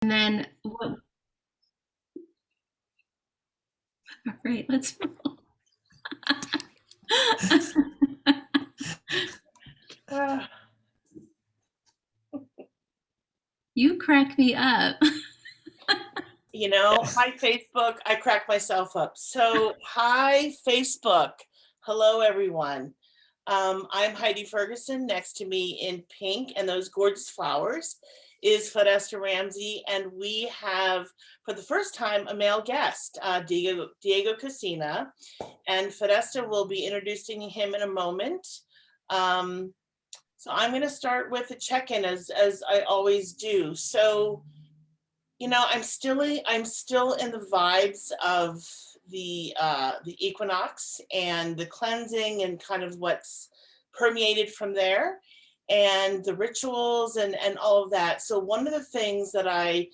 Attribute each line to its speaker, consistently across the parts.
Speaker 1: And then what? All right, let's roll. You crack me up.
Speaker 2: Hi, Facebook. I crack myself up. So, hi, Facebook. Hello, everyone. I'm Heidi Ferguson. Next to me in pink and those gorgeous flowers is Fadesta Ramsey. And we have, for the first time, a male guest, Diego Cassina. And Fadesta will be introducing him in a moment. Um, so I'm going to start with a check-in as I always do. So, I'm still in the vibes of the equinox and the cleansing and kind of what's permeated from there, and the rituals and all of that. So one of the things that I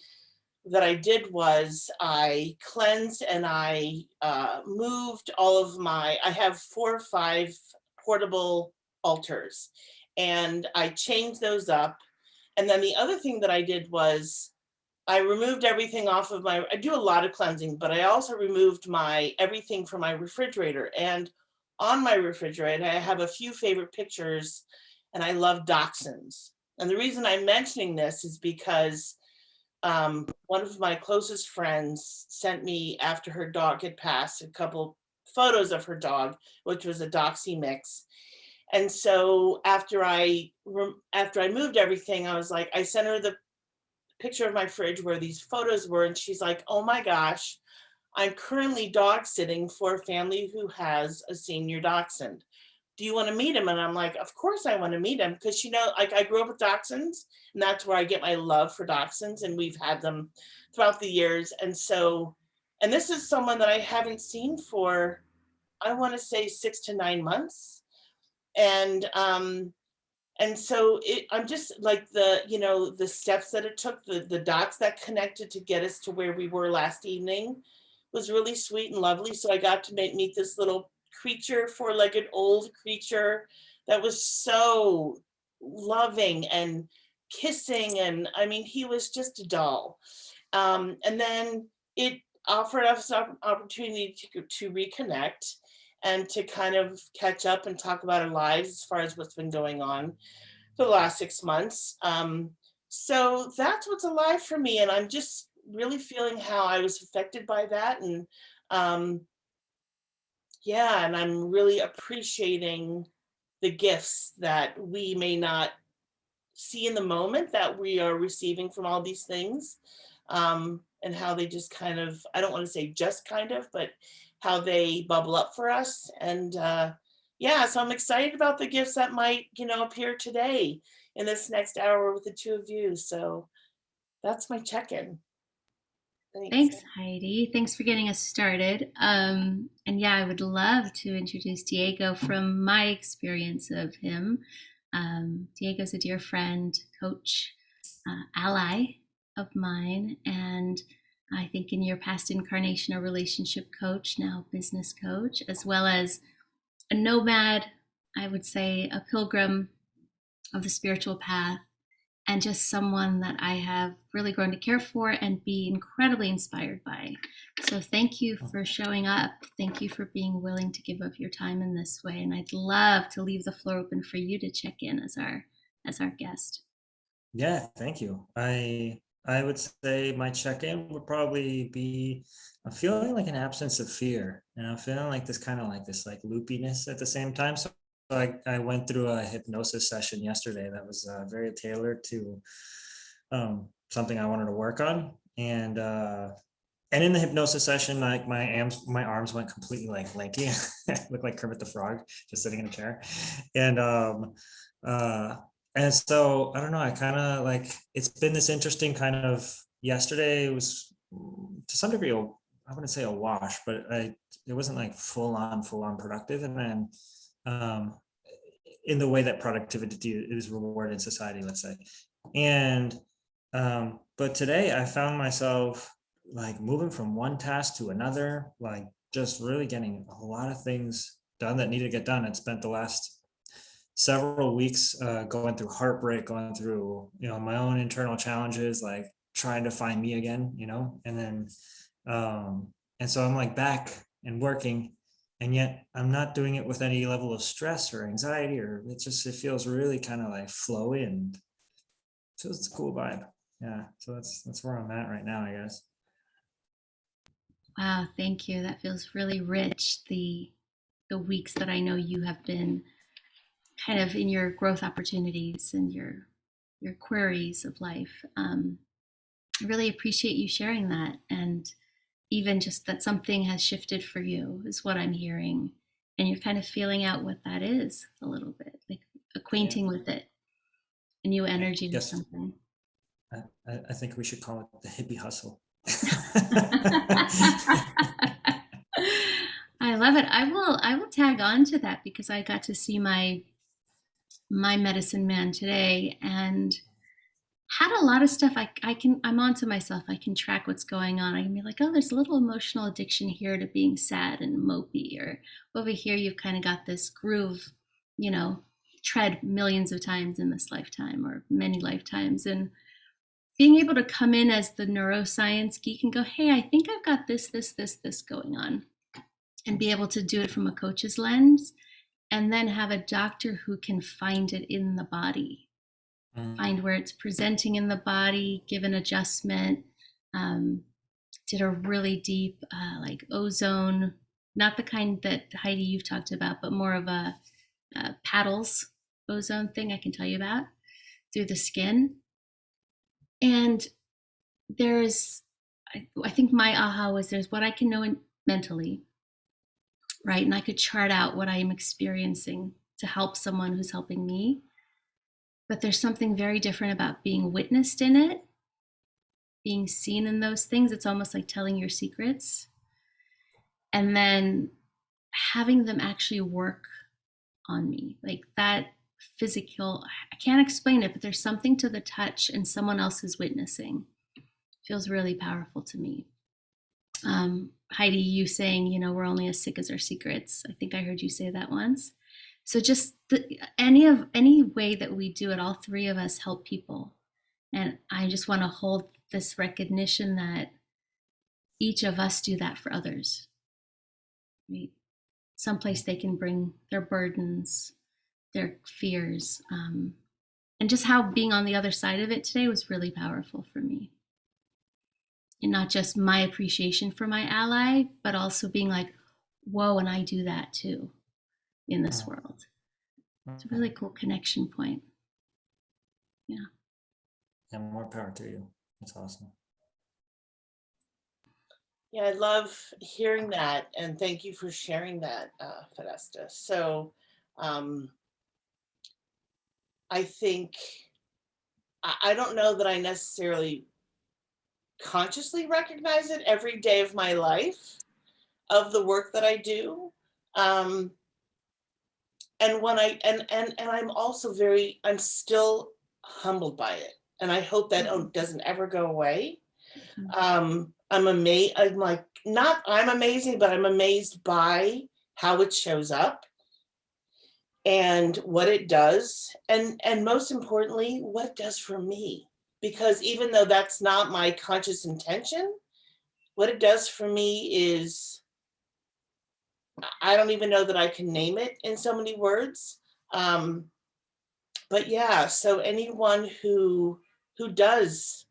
Speaker 2: did was I cleansed and I moved all of my. I have 4 or 5 portable altars, and I changed those up. And then the other thing that I did was I removed everything off of my. I do a lot of cleansing, but I also removed my everything from my refrigerator. And on my refrigerator, I have a few favorite pictures, and I love dachshunds. And the reason I'm mentioning this is because one of my closest friends sent me, after her dog had passed, a couple photos of her dog, which was a doxy mix. And so after I moved everything, I was like, I sent her the picture of my fridge where these photos were, and she's like, oh my gosh, I'm currently dog sitting for a family who has a senior dachshund. Do you want to meet him? And I'm like, of course I want to meet him, because like, I grew up with dachshunds, and that's where I get my love for dachshunds, and we've had them throughout the years. And this is someone that I haven't seen for, I want to say, 6 to 9 months. And so I'm just like, the steps that it took, the dots that connected to get us to where we were last evening was really sweet and lovely. So I got to meet this little creature, 4-legged old creature that was so loving and kissing. And I mean, he was just a doll. And then it offered us an opportunity to reconnect and to kind of catch up and talk about our lives as far as what's been going on for the last 6 months. So that's what's alive for me. And I'm just really feeling how I was affected by that. And um, yeah, and I'm really appreciating the gifts that we may not see in the moment that we are receiving from all these things, and how they just kind of, I don't want to say just kind of, but how they bubble up for us. And yeah, so I'm excited about the gifts that might, appear today in this next hour with the two of you. So that's my check-in. Thanks.
Speaker 1: Thanks, Heidi. Thanks for getting us started. And yeah, I would love to introduce Diego from my experience of him. Diego's a dear friend, coach, ally of mine, and I think in your past incarnation, a relationship coach, now business coach, as well as a nomad, I would say a pilgrim of the spiritual path, and just someone that I have really grown to care for and be incredibly inspired by. So thank you for showing up. Thank you for being willing to give of your time in this way. And I'd love to leave the floor open for you to check in as our guest.
Speaker 3: Yeah, thank you. I would say my check-in would probably be, I'm feeling like an absence of fear, and I'm feeling like this kind of like this like loopiness at the same time. So I went through a hypnosis session yesterday that was very tailored to something I wanted to work on. And in the hypnosis session, like my arms went completely like lanky. Looked like Kermit the Frog just sitting in a chair. And uh and so I don't know, I kind of like, it's been this interesting kind of, yesterday it was to some degree, I wouldn't say a wash, but it wasn't like full on productive. And then um in the way that productivity is rewarded in society, let's say. And but today I found myself like moving from one task to another, like just really getting a lot of things done that needed to get done. And spent the last several weeks going through heartbreak, going through my own internal challenges, like trying to find me again, and then and so I'm like back and working, and yet I'm not doing it with any level of stress or anxiety, or it feels really kind of like flowy, and so it's a cool vibe. Yeah, so that's where I'm at right now, I guess.
Speaker 1: Wow, thank you. That feels really rich. The weeks that I know you have been kind of in your growth opportunities and your queries of life. I really appreciate you sharing that, and even just that something has shifted for you is what I'm hearing, and you're kind of feeling out what that is a little bit, like
Speaker 3: Yeah,
Speaker 1: acquainting with it, a new
Speaker 3: I
Speaker 1: energy or
Speaker 3: guess
Speaker 1: something.
Speaker 3: I think we should call it the hippie hustle.
Speaker 1: I love it. I will tag on to that because I got to see my medicine man today and had a lot of stuff. I'm onto myself. I can track what's going on. I can be like, oh, there's a little emotional addiction here to being sad and mopey, or over here you've kind of got this groove, you know, tread millions of times in this lifetime or many lifetimes. And being able to come in as the neuroscience geek and go, hey, I think I've got this going on, and be able to do it from a coach's lens, and then have a doctor who can find it in the body,
Speaker 3: Mm,
Speaker 1: find where it's presenting in the body, give an adjustment. Um, did a really deep, like ozone, not the kind that Heidi you've talked about, but more of a paddles ozone thing I can tell you about through the skin. And there's, I think my aha was there's what I can know mentally, right? And I could chart out what I am experiencing to help someone who's helping me. But there's something very different about being witnessed in it, being seen in those things. It's almost like telling your secrets. And then having them actually work on me. Like that physical, I can't explain it, but there's something to the touch and someone else is witnessing. It feels really powerful to me. Heidi, you saying, we're only as sick as our secrets. I think I heard you say that once. So just any way that we do it, all three of us help people. And I just want to hold this recognition that each of us do that for others, right? Someplace they can bring their burdens, their fears, and just how being on the other side of it today was really powerful for me. And not just my appreciation for my ally, but also being like, whoa, and I do that too in this
Speaker 3: mm,
Speaker 1: world. It's a really
Speaker 3: mm.
Speaker 1: cool connection point. Yeah.
Speaker 3: And more power to you. That's awesome.
Speaker 2: Yeah, I love hearing that, and thank you for sharing that, Fedesta. So, um, I think I don't know that I necessarily consciously recognize it every day of my life of the work that I do. Um, and when I and I'm also I'm still humbled by it, and I hope that doesn't ever go away. I'm amazed. I'm like, not I'm amazing, but I'm amazed by how it shows up and what it does, and most importantly, what it does for me. Because even though that's not my conscious intention, what it does for me is I don't even know that I can name it in so many words. Um, but yeah, so anyone who does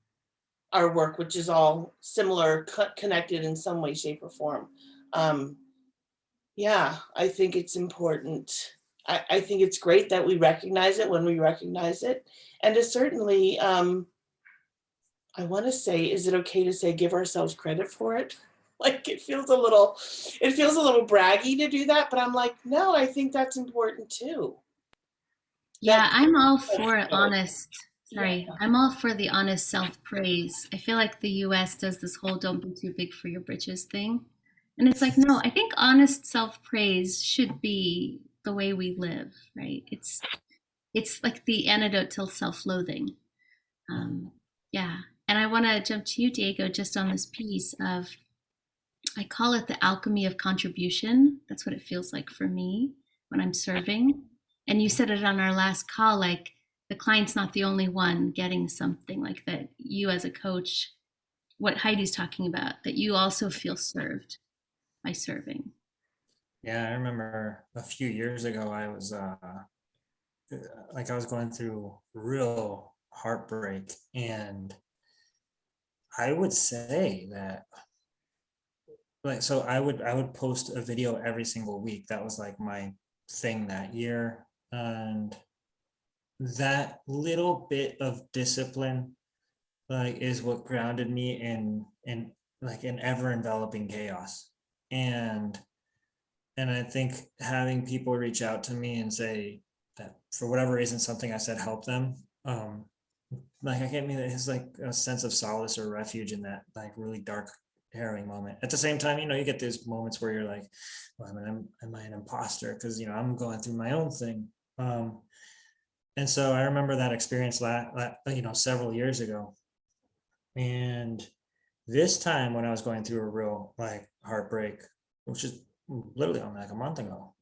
Speaker 2: our work, which is all similar, connected in some way, shape, or form. Um, yeah, I think it's important. I think it's great that we recognize it when we recognize it. And to certainly, I want to say, is it okay to say give ourselves credit for it? Like it feels a little braggy to do that, but I'm like, no, I think that's important too. That
Speaker 1: Yeah, I'm all for
Speaker 2: oh,
Speaker 1: honest.
Speaker 2: yeah.
Speaker 1: Sorry, I'm all for the honest self praise. I feel like the US does this whole don't be too big for your britches thing. And it's like, no, I think honest self praise should be the way we live, right? It's like the antidote to self loathing.
Speaker 3: Mhm.
Speaker 1: Um, yeah. And I want to jump to you, Diego, just on this piece of, I call it the alchemy of contribution. That's what it feels like for me when I'm serving. And you said it on our last call, like the client's not the only one getting something, like that you as a coach, what Heidi's talking about, that you also feel served by serving.
Speaker 3: Yeah, I remember a few years ago, I was like I was going through real heartbreak, and I would say that like so I would post a video every single week. That was like my thing that year, and that little bit of discipline like is what grounded me in like an ever enveloping chaos. And I think having people reach out to me and say that for whatever reason something I said helped them, like I get me it's like a sense of solace or refuge in that like really dark harrowing moment. At the same time, you get those moments where you're like, well, am I an imposter, because I'm going through my own thing. And so I remember that experience several years ago. And this time when I was going through a real like heartbreak, which is literally only like a month ago,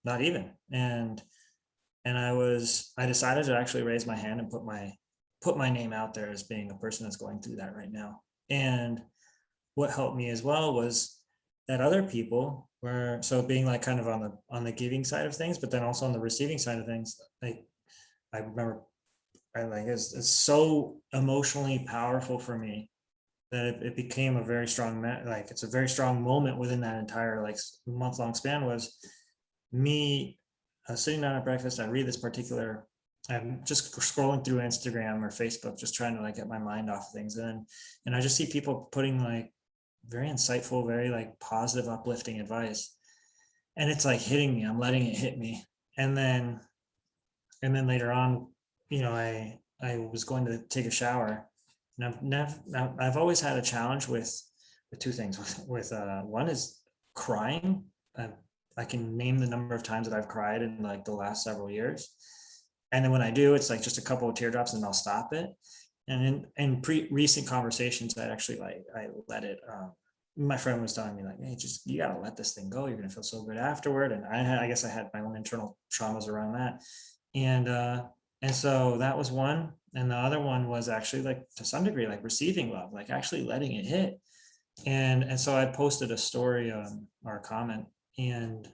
Speaker 3: not even. And I decided to actually raise my hand and put my name out there as being a person that's going through that right now. And what helped me as well was that other people were, so being like kind of on the giving side of things, but then also on the receiving side of things. Like I remember I like it's so emotionally powerful for me that it became a very strong like it's a very strong moment within that entire like month-long span. Was me sitting down at breakfast. I read this particular, I'm just scrolling through Instagram or Facebook, just trying to like get my mind off of things, and I just see people putting like very insightful, very like positive, uplifting advice, and it's like hitting me. I'm letting it hit me. And then and then later on, I was going to take a shower, and I've always had a challenge with two things. With one is crying. I can name the number of times that I've cried in like the last several years, and then when I do, it's like just a couple of teardrops, and I'll stop it. And in recent conversations, I let it. My friend was telling me like, hey, just you gotta let this thing go. You're gonna feel so good afterward. And I guess I had my own internal traumas around that. And so that was one. And the other one was actually like to some degree like receiving love, like actually letting it hit. And so I posted a story or a comment, and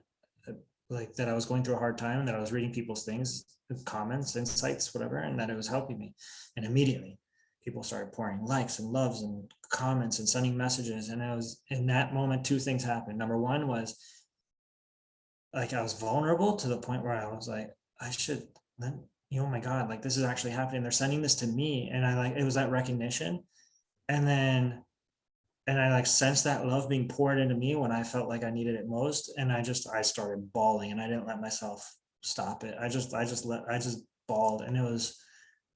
Speaker 3: like that I was going through a hard time, and that I was reading people's things, comments, insights, whatever, and that it was helping me. And immediately people started pouring likes and loves and comments and sending messages. And I was in that moment, two things happened. Number one was like I was vulnerable to the point where I was like, I should then, oh my God, like this is actually happening. They're sending this to me. And I like, it was that recognition. And then, and I like sensed that love being poured into me when I felt like I needed it most. And I started bawling, and I didn't let myself stop it. I just bawled, and it was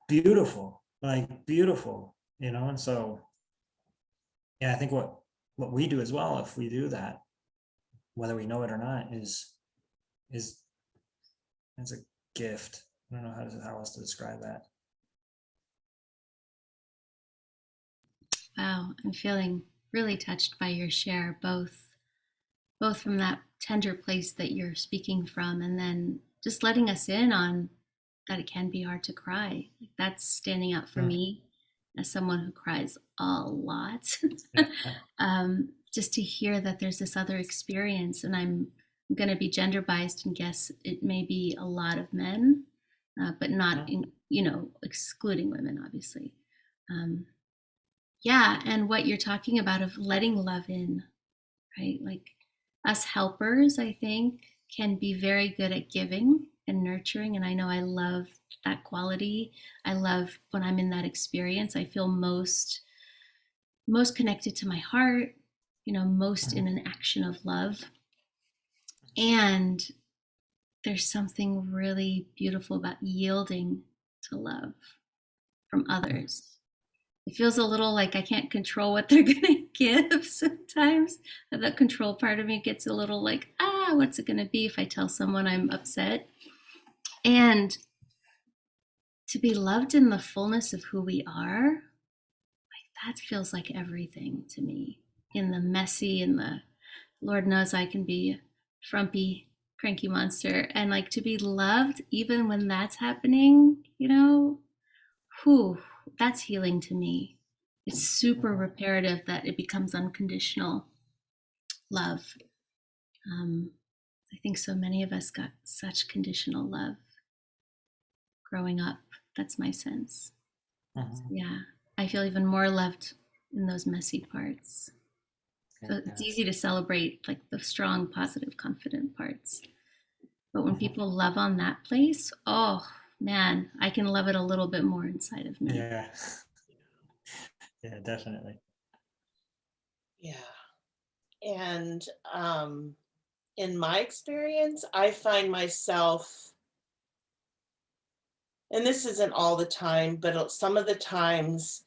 Speaker 3: beautiful, like beautiful, And so, yeah, I think what we do as well, if we do that, whether we know it or not, is it's a gift. I don't know how else to describe that.
Speaker 1: Wow, I'm feeling really touched by your share, both from that tender place that you're speaking from, and then just letting us in on that it can be hard to cry. Like that's standing out for
Speaker 3: Mm,
Speaker 1: me as someone who cries a lot.
Speaker 3: yeah,
Speaker 1: Just to hear that there's this other experience, and I'm going to be gender biased and guess it may be a lot of men, but not
Speaker 3: yeah,
Speaker 1: in, excluding women, obviously. Um, yeah, and what you're talking about of letting love in, right? Like us helpers, I think, can be very good at giving and nurturing. And I know I love that quality. I love when I'm in that experience. I feel most connected to my heart, most in
Speaker 3: mhm,
Speaker 1: an action of love. And there's something really beautiful about yielding to love from others. It feels a little like I can't control what they're going to give sometimes. That control part of me gets a little like, what's it going to be if I tell someone I'm upset? And to be loved in the fullness of who we are, like that feels like everything to me. In the messy, in the Lord knows I can be a frumpy cranky monster, and like to be loved even when that's happening, you know, whew, that's healing to me. It's super
Speaker 3: Mhm.
Speaker 1: reparative that it becomes unconditional love. um, I think so many of us got such conditional love growing up. That's my sense. So,
Speaker 3: Mhm.
Speaker 1: yeah, I feel even more loved in those messy parts. So it's
Speaker 3: Yeah.
Speaker 1: easy to celebrate like the strong, positive, confident parts. But when
Speaker 3: Mhm.
Speaker 1: people love on that place, oh man, I can love it a little bit more inside of me.
Speaker 3: Yeah. Yeah, definitely.
Speaker 2: Yeah. And in my experience, I find myself, and this isn't all the time, but some of the times,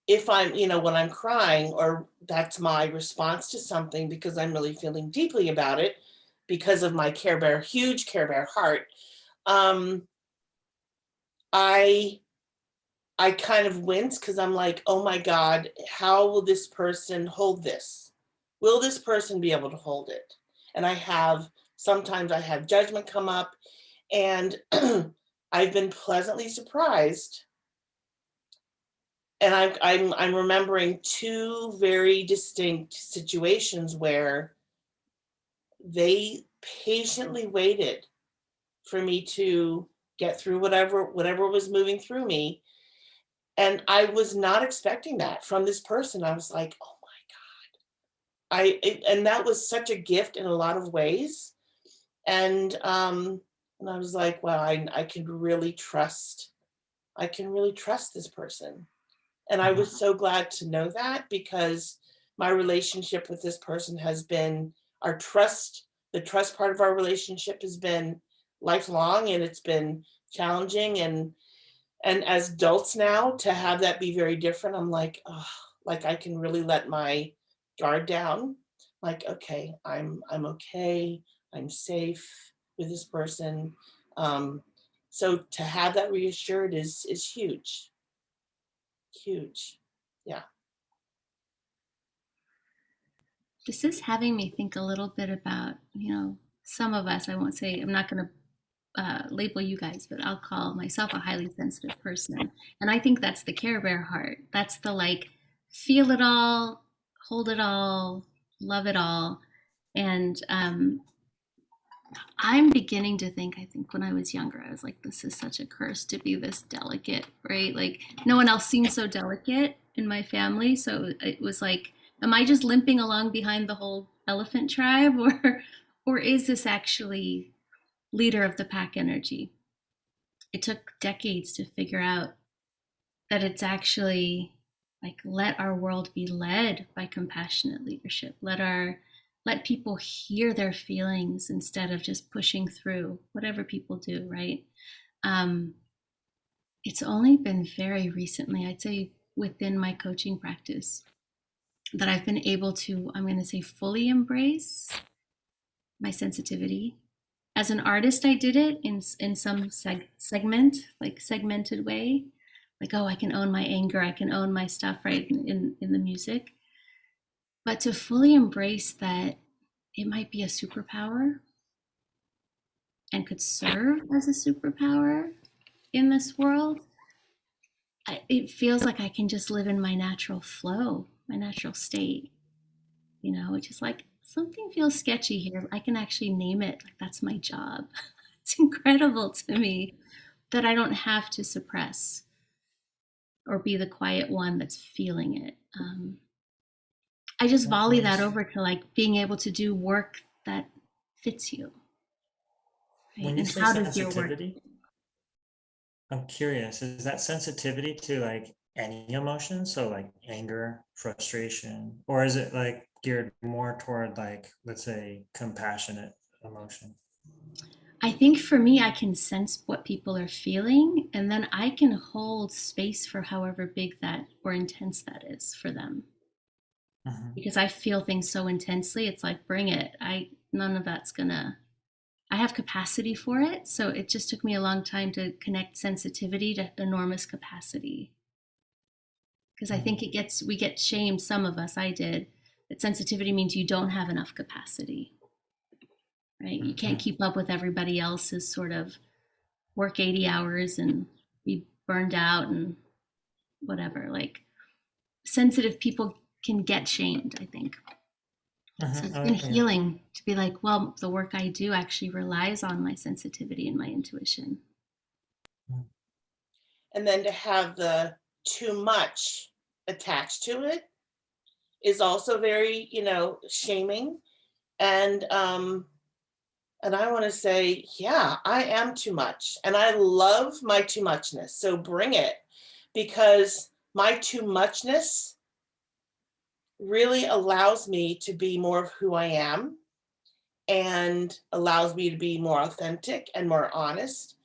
Speaker 2: if I'm, when I'm crying, or that's my response to something because I'm really feeling deeply about it because of my Care Bear, huge Care Bear heart, um, I I kind of wince because I'm like, oh my God, how will this person hold this? Will this person be able to hold it? And sometimes I have judgment come up, and I've been pleasantly surprised. And I'm remembering two very distinct situations where they patiently waited for me to get through whatever was moving through me. And I was not expecting that from this person. I was like, oh and that was such a gift in a lot of ways. And I was like, wow, I can really trust this person. And I
Speaker 3: Mhm.
Speaker 2: was so glad to know that, because my relationship with this person has been the trust part of our relationship has been lifelong, and it's been challenging. And as adults now, to have that be very different, I'm like, oh, like I can really let my guard down. Like, okay, I'm okay. I'm safe with this person. Um, so to have that reassured is huge, huge. Yeah.
Speaker 1: This is having me think a little bit about, some of us, I won't say, I'm not going to label you guys, but I'll call myself a highly sensitive person. And I think that's the Care Bear heart. That's the like, feel it all, hold it all, love it all. And I'm beginning to think, I think when I was younger, I was like, this is such a curse to be this delicate, right? Like, no one else seems so delicate in my family. So it was like, am I just limping along behind the whole elephant tribe? Or is this actually leader of the pack energy? It took decades to figure out that it's actually like, let our world be led by compassionate leadership. Let people hear their feelings instead of just pushing through whatever people do, right? um, it's only been very recently, I'd say within my coaching practice, that I've been able to, I'm going to say, fully embrace my sensitivity. As an artist, I did it in some segmented way. Like, oh, I can own my anger, I can own my stuff, right, in the music. But to fully embrace that it might be a superpower and could serve as a superpower in this world, it feels like I can just live in my natural flow, my natural state. Which is like, something feels sketchy here. I can actually name it. Like, that's my job. It's incredible to me that I don't have to suppress or be the quiet one that's feeling it. I just volley
Speaker 3: When you
Speaker 1: that over to like being able to do work that fits you, right?
Speaker 3: when you
Speaker 1: And
Speaker 3: say
Speaker 1: how does your work?
Speaker 3: sensitivity, I'm curious, is that sensitivity to like any emotion? So like anger, frustration, or is it like geared more toward like, let's say, compassionate emotion?
Speaker 1: I think for me, I can sense what people are feeling, and then I can hold space for however big that or intense that is for them.
Speaker 3: Mhm.
Speaker 1: Because I feel things so intensely, it's like, bring it. None of that's gonna. I have capacity for it, so it just took me a long time to connect sensitivity to enormous capacity. Because I think
Speaker 3: Mhm.
Speaker 1: we get shamed. Some of us, I did, that sensitivity means you don't have enough capacity. right? You can't keep up with everybody else's sort of work 80 hours and be burned out and whatever. Like sensitive people can get shamed, I think. So it's been
Speaker 3: Yeah.
Speaker 1: healing to be like, well, the work I do actually relies on my sensitivity and my intuition.
Speaker 2: And then to have the too much attached to it is also very, shaming. And I want to say, yeah, I am too much. And I love my too muchness. So bring it, because my too muchness really allows me to be more of who I am and allows me to be more authentic and more honest,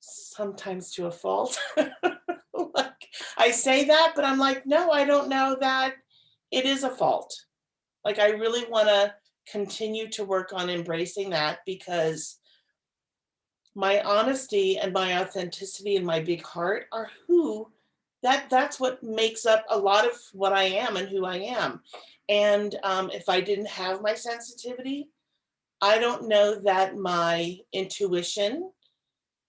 Speaker 2: sometimes to a fault. Like, I say that, but I'm like, no, I don't know that it is a fault. Like, I really want to continue to work on embracing that, because my honesty and my authenticity and my big heart are that's what makes up a lot of what I am and who I am. And if I didn't have my sensitivity, I don't know that my intuition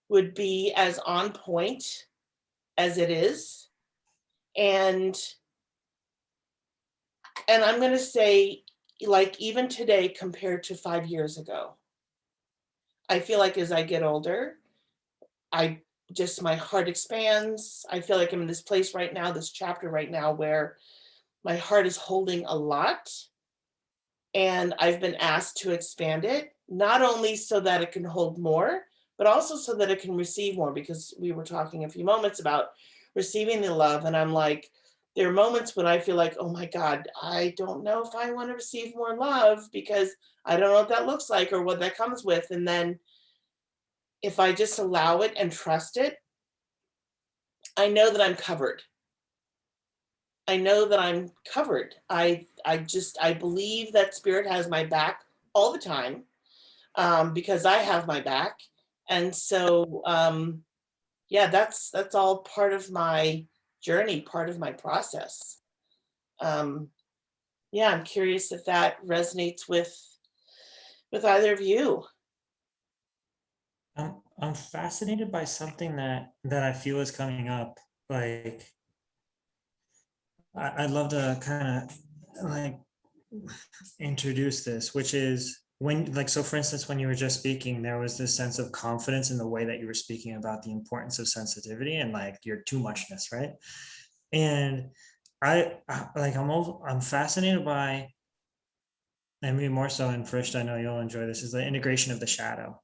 Speaker 2: would be as on point as it is. And I'm going to say, like, even today compared to 5 years ago, I feel like as I get older, I my heart expands. I feel like I'm in this place right now, this chapter right now, where my heart is holding a lot. And I've been asked to expand it, not only so that it can hold more, but also so that it can receive more, because we were talking a few moments about receiving the love. And I'm like, there are moments when I feel like, oh my God, I don't know if I want to receive more love, because I don't know what that looks like or what that comes with. And then if I just allow it and trust it, I know that I'm covered. I know that I'm covered. I believe that spirit has my back all the time, because I have my back. And so, yeah, that's all part of my journey, part of my process. Yeah, I'm curious if that resonates with either of you.
Speaker 3: I'm fascinated by something that I feel is coming up. Like, I'd love to kind of like introduce this, which is when, like, so for instance, when you were just speaking, there was this sense of confidence in the way that you were speaking about the importance of sensitivity and like your too muchness, right? And like, I'm fascinated by, and maybe more so, and first, I know you'll enjoy this, is the integration of the shadow,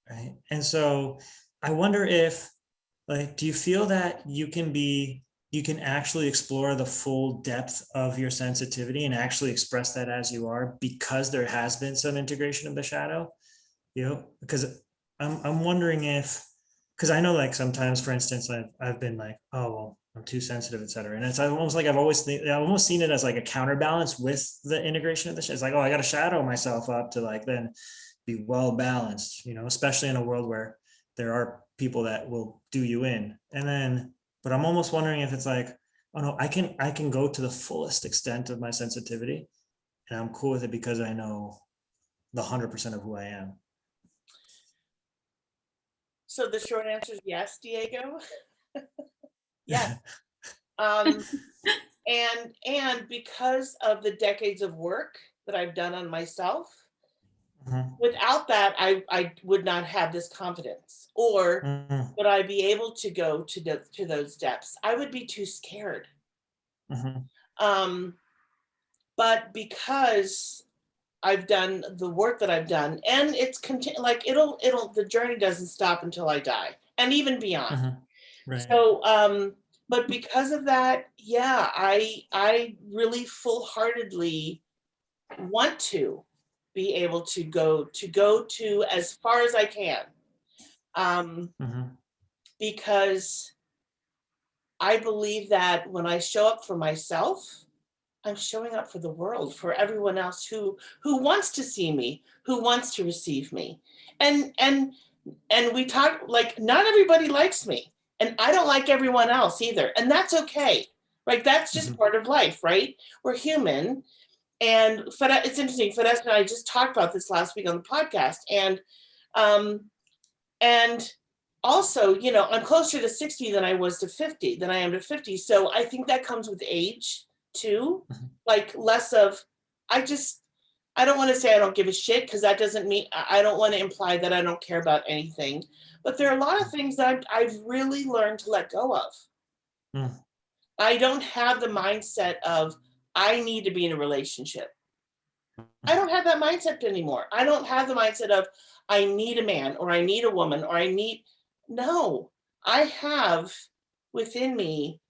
Speaker 3: right? And so I wonder if, like, do you feel that you can actually explore the full depth of your sensitivity and actually express that as you are, because there has been some integration of the shadow, because I'm wondering if, because I know, like, sometimes, for instance, I've been like, oh, well, I'm too sensitive, et cetera. And it's almost like I've almost seen it as like a counterbalance with the integration of the shadow. It's like, oh, I got to shadow myself up to like then be well balanced, especially in a world where there are people that will do you in. And then, but I'm almost wondering if it's like, oh no, I can go to the fullest extent of my sensitivity and I'm cool with it because I know the 100% of who I am.
Speaker 2: So the short answer is yes, Diego. Yes. Um, and because of the decades of work that I've done on myself, without that, I would not have this confidence, or would I be able to go to those depths? I would be too scared. But because I've done the work that I've done, and it's like the journey doesn't stop until I die, and even beyond.
Speaker 3: Right.
Speaker 2: So, but because of that, yeah, I really full-heartedly want to be able to go to as far as I can, because I believe that when I show up for myself, I'm showing up for the world, for everyone else who wants to see me, who wants to receive me. And we talk, like, not everybody likes me, and I don't like everyone else either, and that's okay. Like, that's just part of life, right? We're human. And it's interesting. Fidesz and I just talked about this last week on the podcast, um, and also, you know, I'm closer to 60 than I was to 50 than I am to 50. So I think that comes with age too.
Speaker 3: Mhm.
Speaker 2: Like less of, I just, I don't want to say I don't give a shit because that doesn't mean, I don't want to imply that I don't care about anything. But there are a lot of things that I've really learned to let go of.
Speaker 3: Mm.
Speaker 2: I don't have the mindset of, I need to be in a relationship. I don't have that mindset anymore. I don't have the mindset of, I need a man or I need a woman or I need, no, I have within me,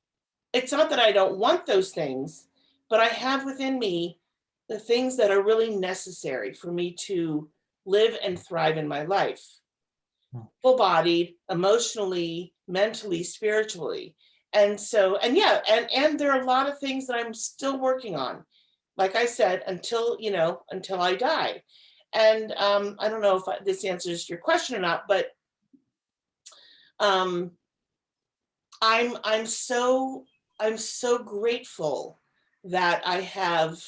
Speaker 2: it's not that I don't want those things, but I have within me the things that are really necessary for me to live and thrive in my life,
Speaker 3: Mm.
Speaker 2: full bodied, emotionally, mentally, spiritually. And so, and yeah, and there are a lot of things that I'm still working on. Like I said, until, you know, until I die. And I don't know if this answers your question or not, but um, I'm so grateful that I have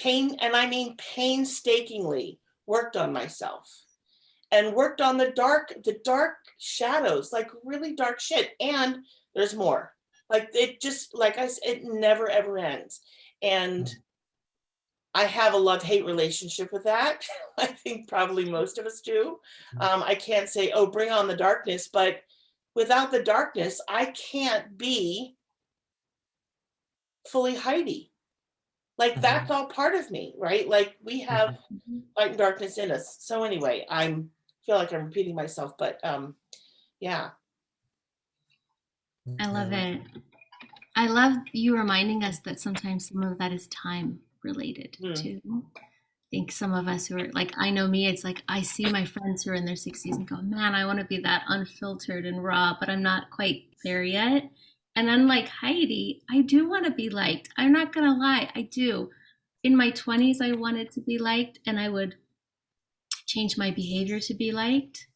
Speaker 2: and I mean painstakingly worked on myself and worked on the dark shadows, like really dark shit. And there's more. Like it just, like I said, it never ever ends. And
Speaker 3: Mm.
Speaker 2: I have a love-hate relationship with that. I think probably most of us do.
Speaker 3: Mm.
Speaker 2: I can't say, oh, bring on the darkness, but without the darkness, I can't be fully Heidi. Like that's
Speaker 3: Mhm.
Speaker 2: all part of me, right? Like we have
Speaker 3: Mhm.
Speaker 1: Mhm.
Speaker 2: light and darkness in us. So anyway, feel like I'm repeating myself, but yeah.
Speaker 1: I love
Speaker 3: Yeah.
Speaker 1: it. I love you reminding us that sometimes some of that is time related
Speaker 2: Hmm.
Speaker 1: too. I think some of us who are like, I know me, it's like I see my friends who are in their 60s and go, man, I want to be that unfiltered and raw, but I'm not quite there yet. And unlike Heidi, I do want to be liked. I'm not going to lie, I do. In my 20s, I wanted to be liked and I would change my behavior to be liked.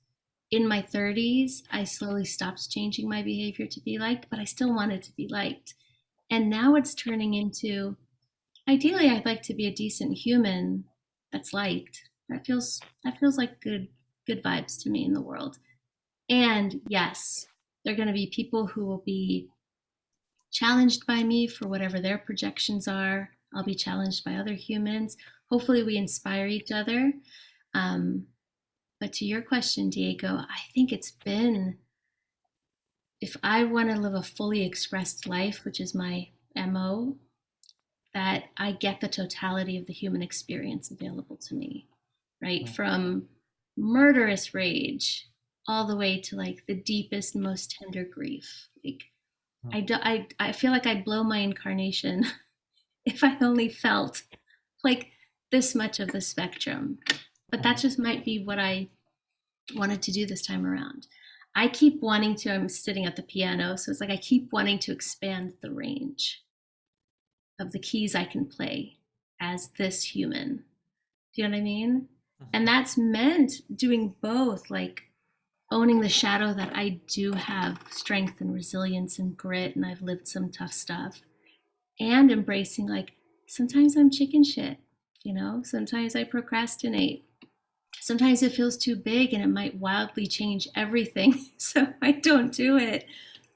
Speaker 1: In my 30s, I slowly stopped changing my behavior to be liked, but I still wanted to be liked. And now it's turning into, ideally I'd like to be a decent human that's liked. That feels like good vibes to me in the world. And yes, there are going to be people who will be challenged by me for whatever their projections are. I'll be challenged by other humans. Hopefully we inspire each other. um, but to your question, Diego, I think it's been, if I want to live a fully expressed life, which is my MO, that I get the totality of the human experience available to me, right?
Speaker 3: Mm.
Speaker 1: From murderous rage all the way to like the deepest, most tender grief. Like
Speaker 3: Mm.
Speaker 1: I feel like I'd blow my incarnation if I only felt like this much of the spectrum. But that
Speaker 3: Mhm.
Speaker 1: just might be what I wanted to do this time around. I keep wanting to, I'm sitting at the piano, so it's like I keep wanting to expand the range of the keys I can play as this human. Do you know what I mean? And
Speaker 3: Mhm.
Speaker 1: that's meant doing both, like owning the shadow that I do have strength and resilience and grit, and I've lived some tough stuff, and embracing like sometimes I'm chicken shit, you know, sometimes I procrastinate. Sometimes it feels too big and it might wildly change everything. So I don't do it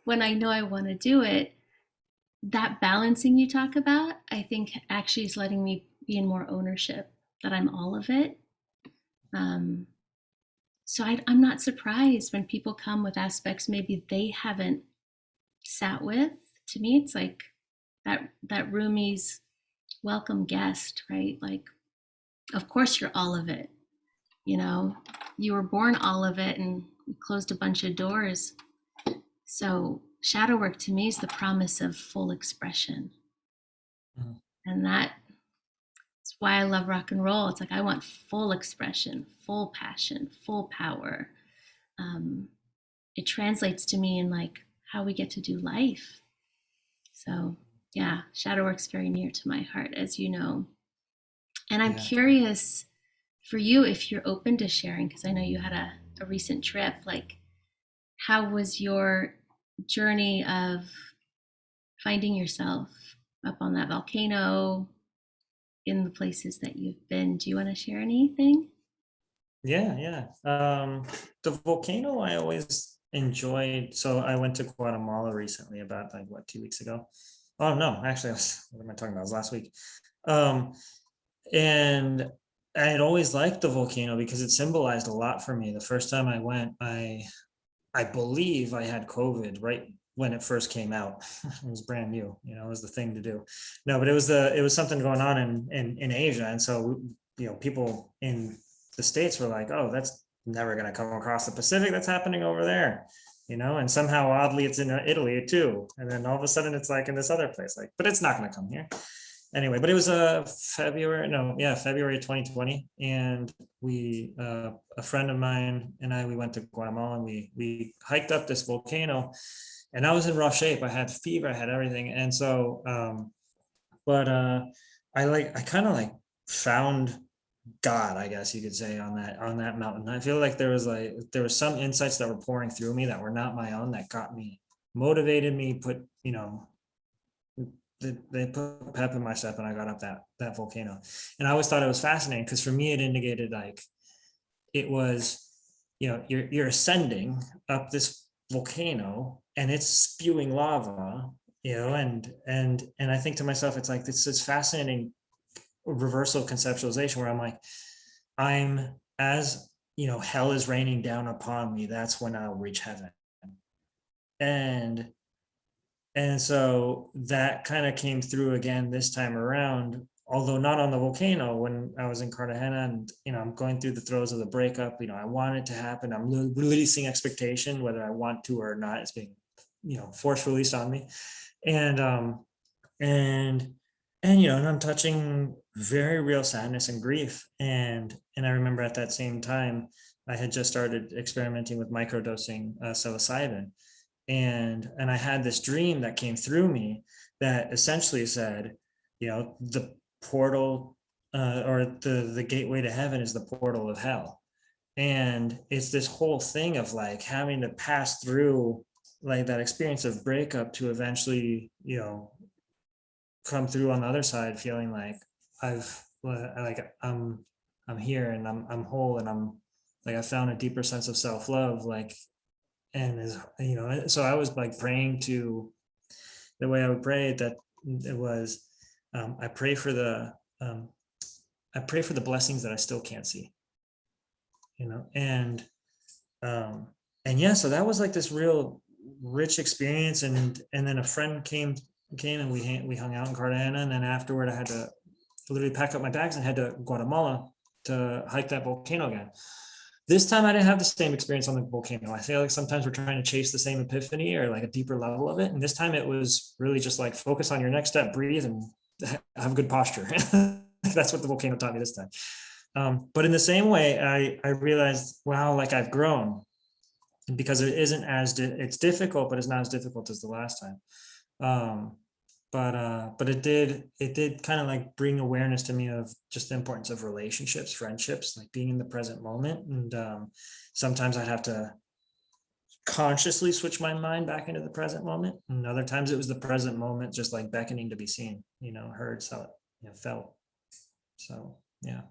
Speaker 1: when I know I want to do it. That balancing you talk about, I think actually is letting me be in more ownership that I'm all of it. Um, I'm not surprised when people come with aspects maybe they haven't sat with. To me, it's like that roomie's welcome guest, right? Like, of course you're all of it. You know, you were born all of it, and you closed a bunch of doors. So shadow work to me is the promise of full expression,
Speaker 3: Mhm.
Speaker 1: and that's why I love rock and roll. It's like I want full expression, full passion, full power. Um, it translates to me in like how we get to do life. So yeah, shadow work's very near to my heart, as you know. And I'm
Speaker 3: Yeah.
Speaker 1: curious for you if you're open to sharing, because I know you had a recent trip. Like, how was your journey of finding yourself up on that volcano? in the places that you've been. Do you want to share anything?
Speaker 3: Yeah. The volcano I always enjoyed. So I went to Guatemala recently, about like what, 2 weeks ago. Oh no, actually, what am I talking about? It was last week. Um, and I had always liked the volcano because it symbolized a lot for me. The first time I went, I believe I had COVID right when it first came out. It was brand new, it was the thing to do. No, but it was something going on in Asia. And so, people in the States were like, oh, that's never going to come across the Pacific. That's happening over there, and somehow oddly it's in Italy too. And then all of a sudden it's like in this other place, like, but it's not going to come here anyway. But it was February 2020, and we a friend of mine and we went to Guatemala, and we hiked up this volcano, and I was in rough shape. I had fever, I had everything. And so but I kind of like found God, I guess you could say, on that mountain. I feel like there was some insights that were pouring through me that were not my own, that got me, motivated me, put they put pep in my step, and I got up that volcano. And I always thought it was fascinating because for me it indicated like it was, you're ascending up this volcano and it's spewing lava, and I think to myself, it's like this fascinating reversal of conceptualization where I'm like, I'm as hell is raining down upon me, that's when I'll reach heaven. And so that kind of came through again this time around, although not on the volcano, when I was in Cartagena, and I'm going through the throes of the breakup. I want it to happen. I'm releasing expectation, whether I want to or not. It's being force released on me. And and and I'm touching very real sadness and grief. And I remember at that same time I had just started experimenting with microdosing psilocybin. And I had this dream that came through me that essentially said, the portal, or the gateway to heaven is the portal of hell. And it's this whole thing of like having to pass through like that experience of breakup to eventually come through on the other side feeling like I'm here, and I'm whole, and I'm like I found a deeper sense of self-love, like. And so I was like praying to, the way I would pray that it was, I pray for the blessings that I still can't see, and yeah, so that was like this real rich experience. And then a friend came and we hung out in Cartagena, and then afterward I had to literally pack up my bags and head to Guatemala to hike that volcano again. This time I didn't have the same experience on the volcano. I feel like sometimes we're trying to chase the same epiphany or like a deeper level of it. And this time it was really just like focus on your next step, breathe, and have good posture. That's what the volcano taught me this time. But in the same way, I realized, wow, like I've grown, because it isn't it's difficult, but it's not as difficult as the last time. But it did kind of like bring awareness to me of just the importance of relationships, friendships, like being in the present moment. And sometimes I'd have to consciously switch my mind back into the present moment, and other times it was the present moment just like beckoning to be seen, heard, felt. So yeah.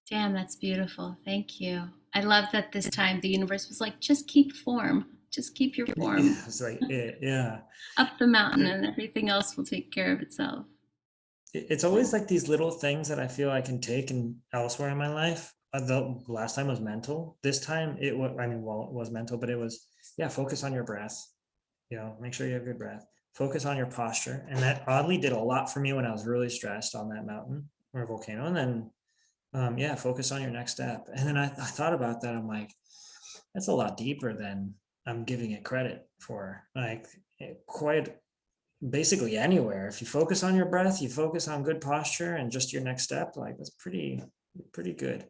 Speaker 1: Damn, that's beautiful. Thank you. I love that this time the universe was like, just keep form. Just keep your form.
Speaker 3: Yeah, it's like yeah.
Speaker 1: Up the mountain, and everything else will take care of itself.
Speaker 3: It's always like these little things that I feel I can take and elsewhere in my life. The last time was mental. This time it was, it was mental, but it was, focus on your breath. Make sure you have good breath. Focus on your posture. And that oddly did a lot for me when I was really stressed on that mountain or volcano. And then, focus on your next step. And then I thought about that. I'm like, that's a lot deeper than I'm giving it credit for. Like, quite basically anywhere. If you focus on your breath, you focus on good posture and just your next step, like that's pretty good.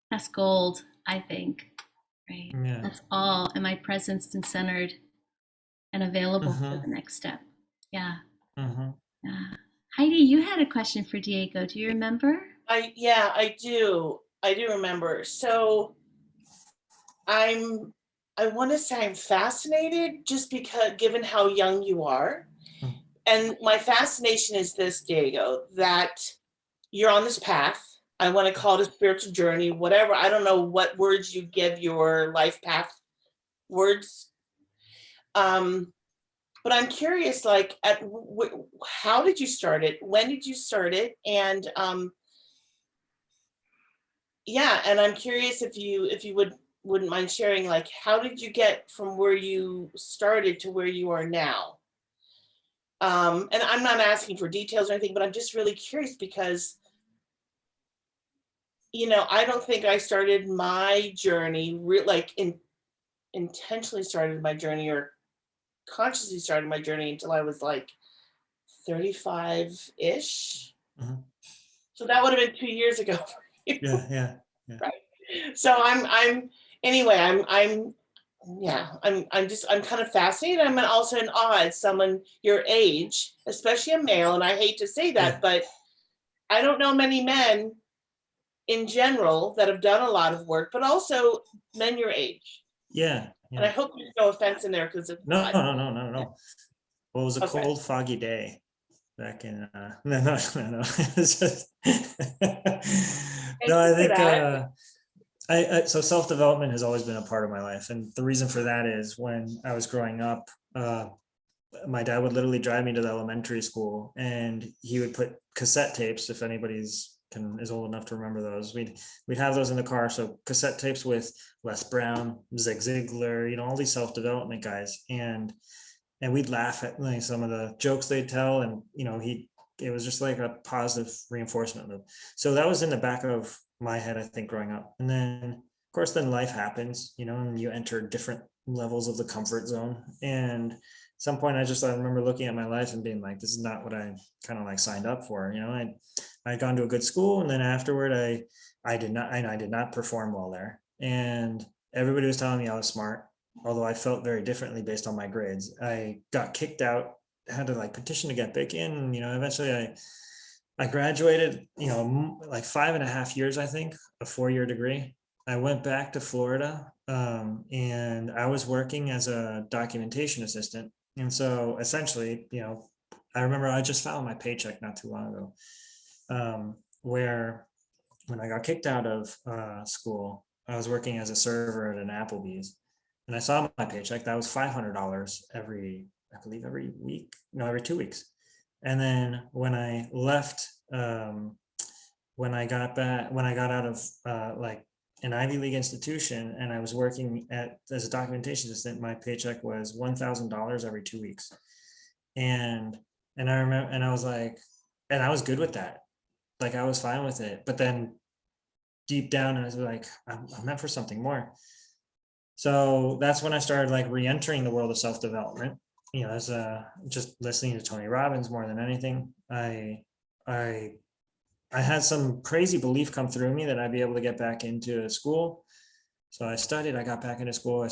Speaker 1: That's gold, I think. Right.
Speaker 3: Yeah.
Speaker 1: That's all. Am I present and centered and available for the next step? Yeah. Yeah. Heidi, you had a question for Diego. Do you remember?
Speaker 2: I do remember. So I want to say I'm fascinated, just because, given how young you are, And my fascination is this, Diego, that you're on this path. I want to call it a spiritual journey, whatever. I don't know what words you give your life path words. But I'm curious, like, how did you start it? When did you start it? And yeah, and I'm curious if you wouldn't mind sharing, like, how did you get from where you started to where you are now? And I'm not asking for details or anything, but I'm just really curious because, I don't think I started my journey intentionally started my journey or consciously started my journey until I was like 35-ish.
Speaker 3: Mhm.
Speaker 2: So that would have been 2 years ago for you.
Speaker 3: Yeah.
Speaker 2: Right. So I'm anyway, I'm yeah, I'm kind of fascinated. I'm also in awe at someone your age, especially a male, and I hate to say that,
Speaker 3: Yeah.
Speaker 2: but I don't know many men in general that have done a lot of work, but also men your age.
Speaker 3: Yeah.
Speaker 2: And I
Speaker 3: Yeah.
Speaker 2: hope there's no offense in there because it's
Speaker 3: No,
Speaker 2: not.
Speaker 3: no, no, no, no. Well, it was a
Speaker 2: Okay.
Speaker 3: cold, foggy day back in no. It's just
Speaker 2: Thank
Speaker 3: no,
Speaker 2: you
Speaker 3: I
Speaker 2: for
Speaker 3: think
Speaker 2: that.
Speaker 3: so self-development has always been a part of my life. And the reason for that is when I was growing up, my dad would literally drive me to the elementary school and he would put cassette tapes, if anybody's is old enough to remember those. We'd have those in the car. So cassette tapes with Les Brown, Zig Ziglar, all these self-development guys. And we'd laugh at like some of the jokes they'd tell. And it was just like a positive reinforcement loop. So that was in the back of my head, I think, growing up. And then of course then life happens, and you enter different levels of the comfort zone. And at some point I remember looking at my life and being like, this is not what I kind of like signed up for. I'd gone to a good school, and then afterward I did not perform well there. And everybody was telling me I was smart, although I felt very differently based on my grades. I got kicked out, had to like petition to get back in. Eventually I graduated, like 5.5 years, I think, a 4-year degree. I went back to Florida, and I was working as a documentation assistant. And so essentially, I remember I just found my paycheck not too long ago, where when I got kicked out of school, I was working as a server at an Applebee's, and I saw my paycheck. That was $500 I believe every week, no, every 2 weeks. And then when I left, when I got out of like an Ivy League institution, and I was working as a documentation assistant, my paycheck was $1,000 every 2 weeks. And I remember, and I was like, and I was good with that. Like I was fine with it. But then deep down, I was like, I'm meant for something more. So that's when I started like re-entering the world of self-development. As just listening to Tony Robbins more than anything. I had some crazy belief come through me that I'd be able to get back into school. So I studied, I got back into school, I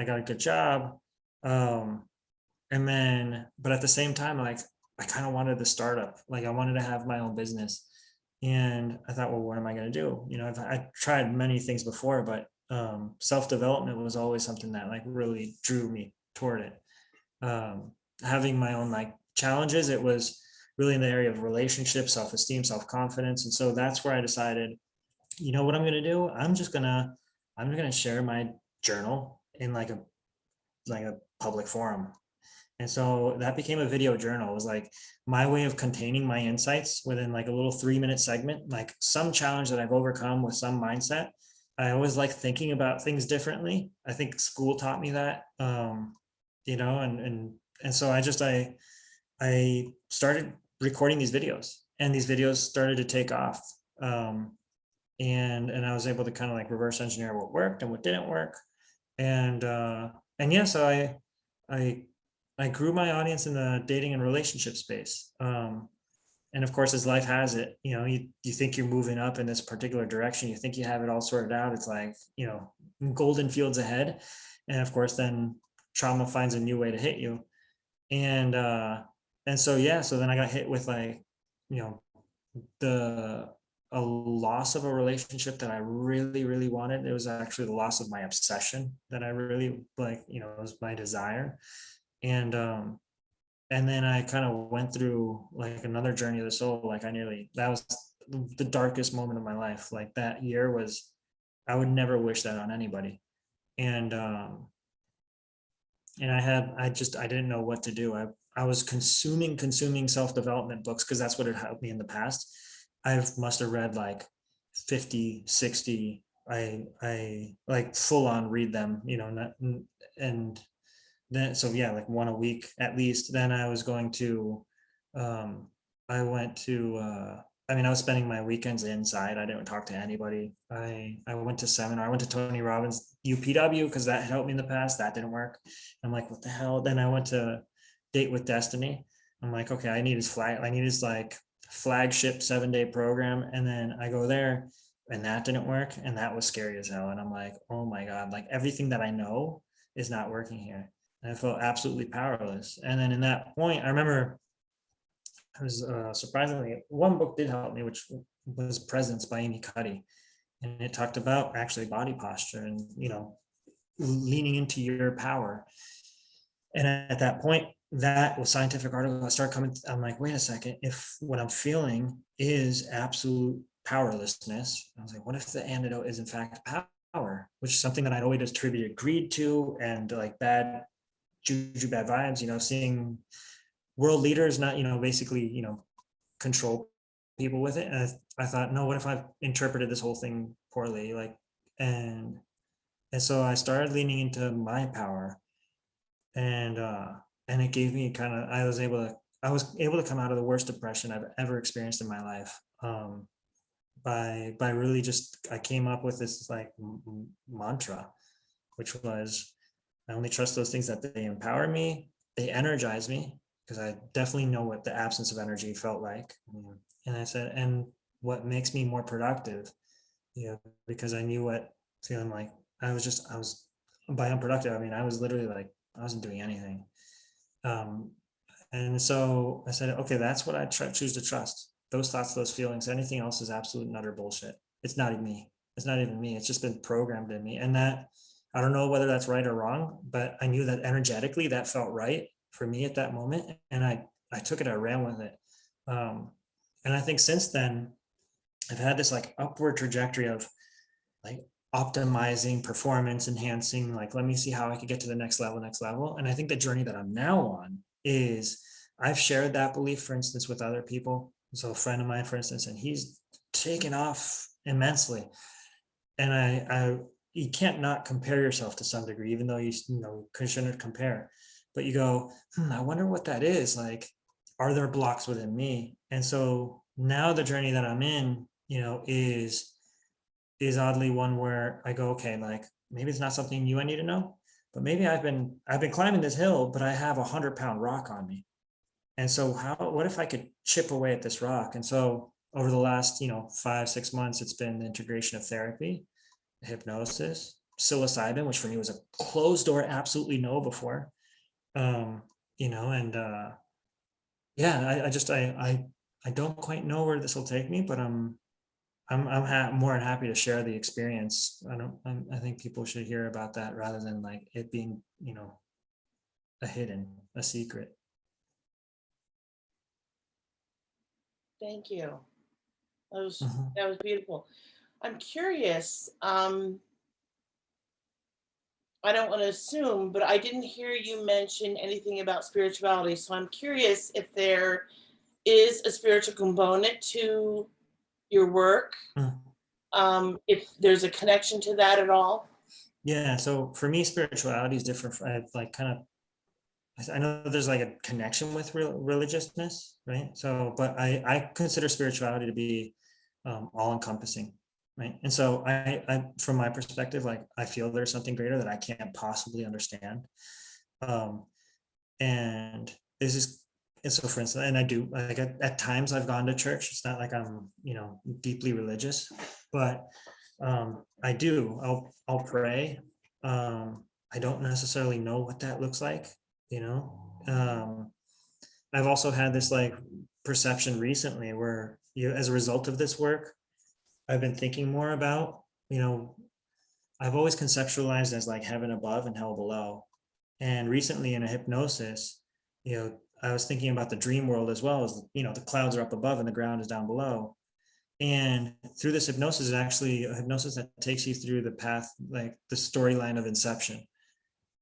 Speaker 3: got a good job. And then, but at the same time, like I kind of wanted the startup, like I wanted to have my own business. And I thought, well, what am I going to do? I tried many things before, but self-development was always something that like really drew me toward it. Having my own like challenges, it was really in the area of relationships, self-esteem, self-confidence. And so that's where I decided, what I'm going to do? I'm going to share my journal in like a public forum. And so that became a video journal. It was like my way of containing my insights within like a little 3-minute segment, like some challenge that I've overcome with some mindset. I always like thinking about things differently. I think school taught me that, and so I started recording these videos, and these videos started to take off. And I was able to kind of like reverse engineer what worked and what didn't work. And yeah, so I grew my audience in the dating and relationship space. And of course, as life has it, you think you're moving up in this particular direction. You think you have it all sorted out. It's like, golden fields ahead. And of course, then trauma finds a new way to hit you. And so, yeah, so then I got hit with like, the a loss of a relationship that I really, really wanted. It was actually the loss of my obsession that I really like, was my desire. And and then I kind of went through like another journey of the soul. Like that was the darkest moment of my life. Like that year was, I would never wish that on anybody. And I didn't know what to do. I was consuming self-development books because that's what had helped me in the past. I must have read like 50, 60. I like full on read them, not, and then, so yeah, like one a week at least. Then I was going to, I went to, I was spending my weekends inside. I didn't talk to anybody. I went to seminar. I went to Tony Robbins UPW because that had helped me in the past. That didn't work. I'm like, what the hell? Then I went to Date with Destiny. I'm like, okay, I need his like flagship 7-day program. And then I go there and that didn't work. And that was scary as hell. And I'm like, oh my God, like everything that I know is not working here. And I felt absolutely powerless. And then in that point, I remember I was surprisingly, one book did help me, which was Presence by Amy Cuddy. And it talked about actually body posture and, leaning into your power. And at that point, that was scientific article. I started coming, I'm like, wait a second, if what I'm feeling is absolute powerlessness, I was like, what if the antidote is in fact power, which is something that I'd always attributed greed to and like bad juju, bad vibes, seeing world leaders not, basically, control people with it. And I thought, no, what if I've interpreted this whole thing poorly? Like, and so I started leaning into my power, and it gave me I was able to come out of the worst depression I've ever experienced in my life. By really just, I came up with this like mantra, which was, I only trust those things that they empower me, they energize me, because I definitely know what the absence of energy felt like. And I said, and what makes me more productive, because I knew what feeling like I was by unproductive. I was literally like, I wasn't doing anything. And so I said, okay, that's what I choose to trust. Those thoughts, those feelings, anything else is absolute and utter bullshit. It's not even me. It's not even me. It's just been programmed in me. And that, I don't know whether that's right or wrong, but I knew that energetically that felt right for me at that moment. And I took it, I ran with it. And I think since then, I've had this like upward trajectory of like optimizing, performance enhancing, like, let me see how I could get to the next level. And I think the journey that I'm now on is, I've shared that belief, for instance, with other people. So a friend of mine, for instance, and he's taken off immensely. And you can't not compare yourself to some degree, even though you shouldn't compare. But you go, I wonder what that is. Like, are there blocks within me? And so now the journey that I'm in, is oddly one where I go, okay, like maybe it's not something I need to know, but maybe I've been climbing this hill, but I have 100-pound rock on me. And so what if I could chip away at this rock? And so over the last, 5-6 months, it's been the integration of therapy, hypnosis, psilocybin, which for me was a closed door, absolutely no before. Yeah, I don't quite know where this will take me, but I'm more than happy to share the experience. I think people should hear about that rather than like it being, a secret.
Speaker 2: Thank you. That
Speaker 3: Mhm.
Speaker 2: was beautiful. I'm curious. I don't want to assume, but I didn't hear you mention anything about spirituality. So I'm curious if there is a spiritual component to your work,
Speaker 3: Mm.
Speaker 2: if there's a connection to that at all.
Speaker 3: Yeah, so for me, spirituality is different. I like kind of, I know there's like a connection with religiousness, right? So, but I consider spirituality to be all encompassing, right? And so from my perspective, like I feel there's something greater that I can't possibly understand. Um, and this is, and so for instance, and I do like at times I've gone to church. It's not like I'm, deeply religious, but I do. I'll pray. I don't necessarily know what that looks like, you know. I've also had this like perception recently where as a result of this work, I've been thinking more about, I've always conceptualized as like heaven above and hell below. And recently in a hypnosis, I was thinking about the dream world as well as, the clouds are up above and the ground is down below. And through this hypnosis is actually a hypnosis that takes you through the path, like the storyline of Inception.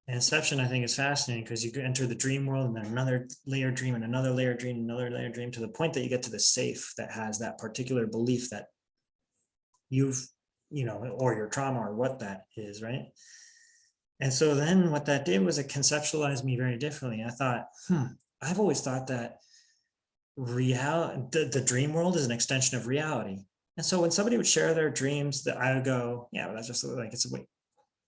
Speaker 3: And Inception, I think, is fascinating because you enter the dream world and then another layer dream and another layer dream, another layer dream, to the point that you get to the safe that has that particular belief that you've, or your trauma or what that is, right? And so then what that did was it conceptualized me very differently. I thought, I've always thought that the dream world is an extension of reality. And so when somebody would share their dreams, that I would go, yeah, well, that's just like, it's a way,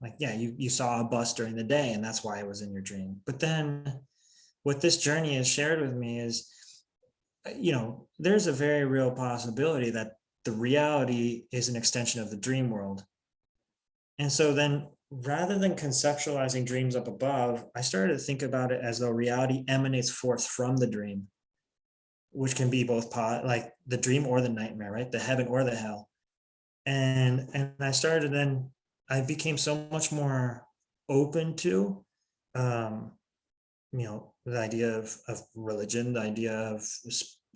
Speaker 3: like, yeah, you saw a bus during the day and that's why it was in your dream. But then what this journey has shared with me is, there's a very real possibility that the reality is an extension of the dream world. And so then rather than conceptualizing dreams up above, I started to think about it as though reality emanates forth from the dream, which can be both like the dream or the nightmare, right? The heaven or the hell. And I became so much more open to, the idea of religion, the idea of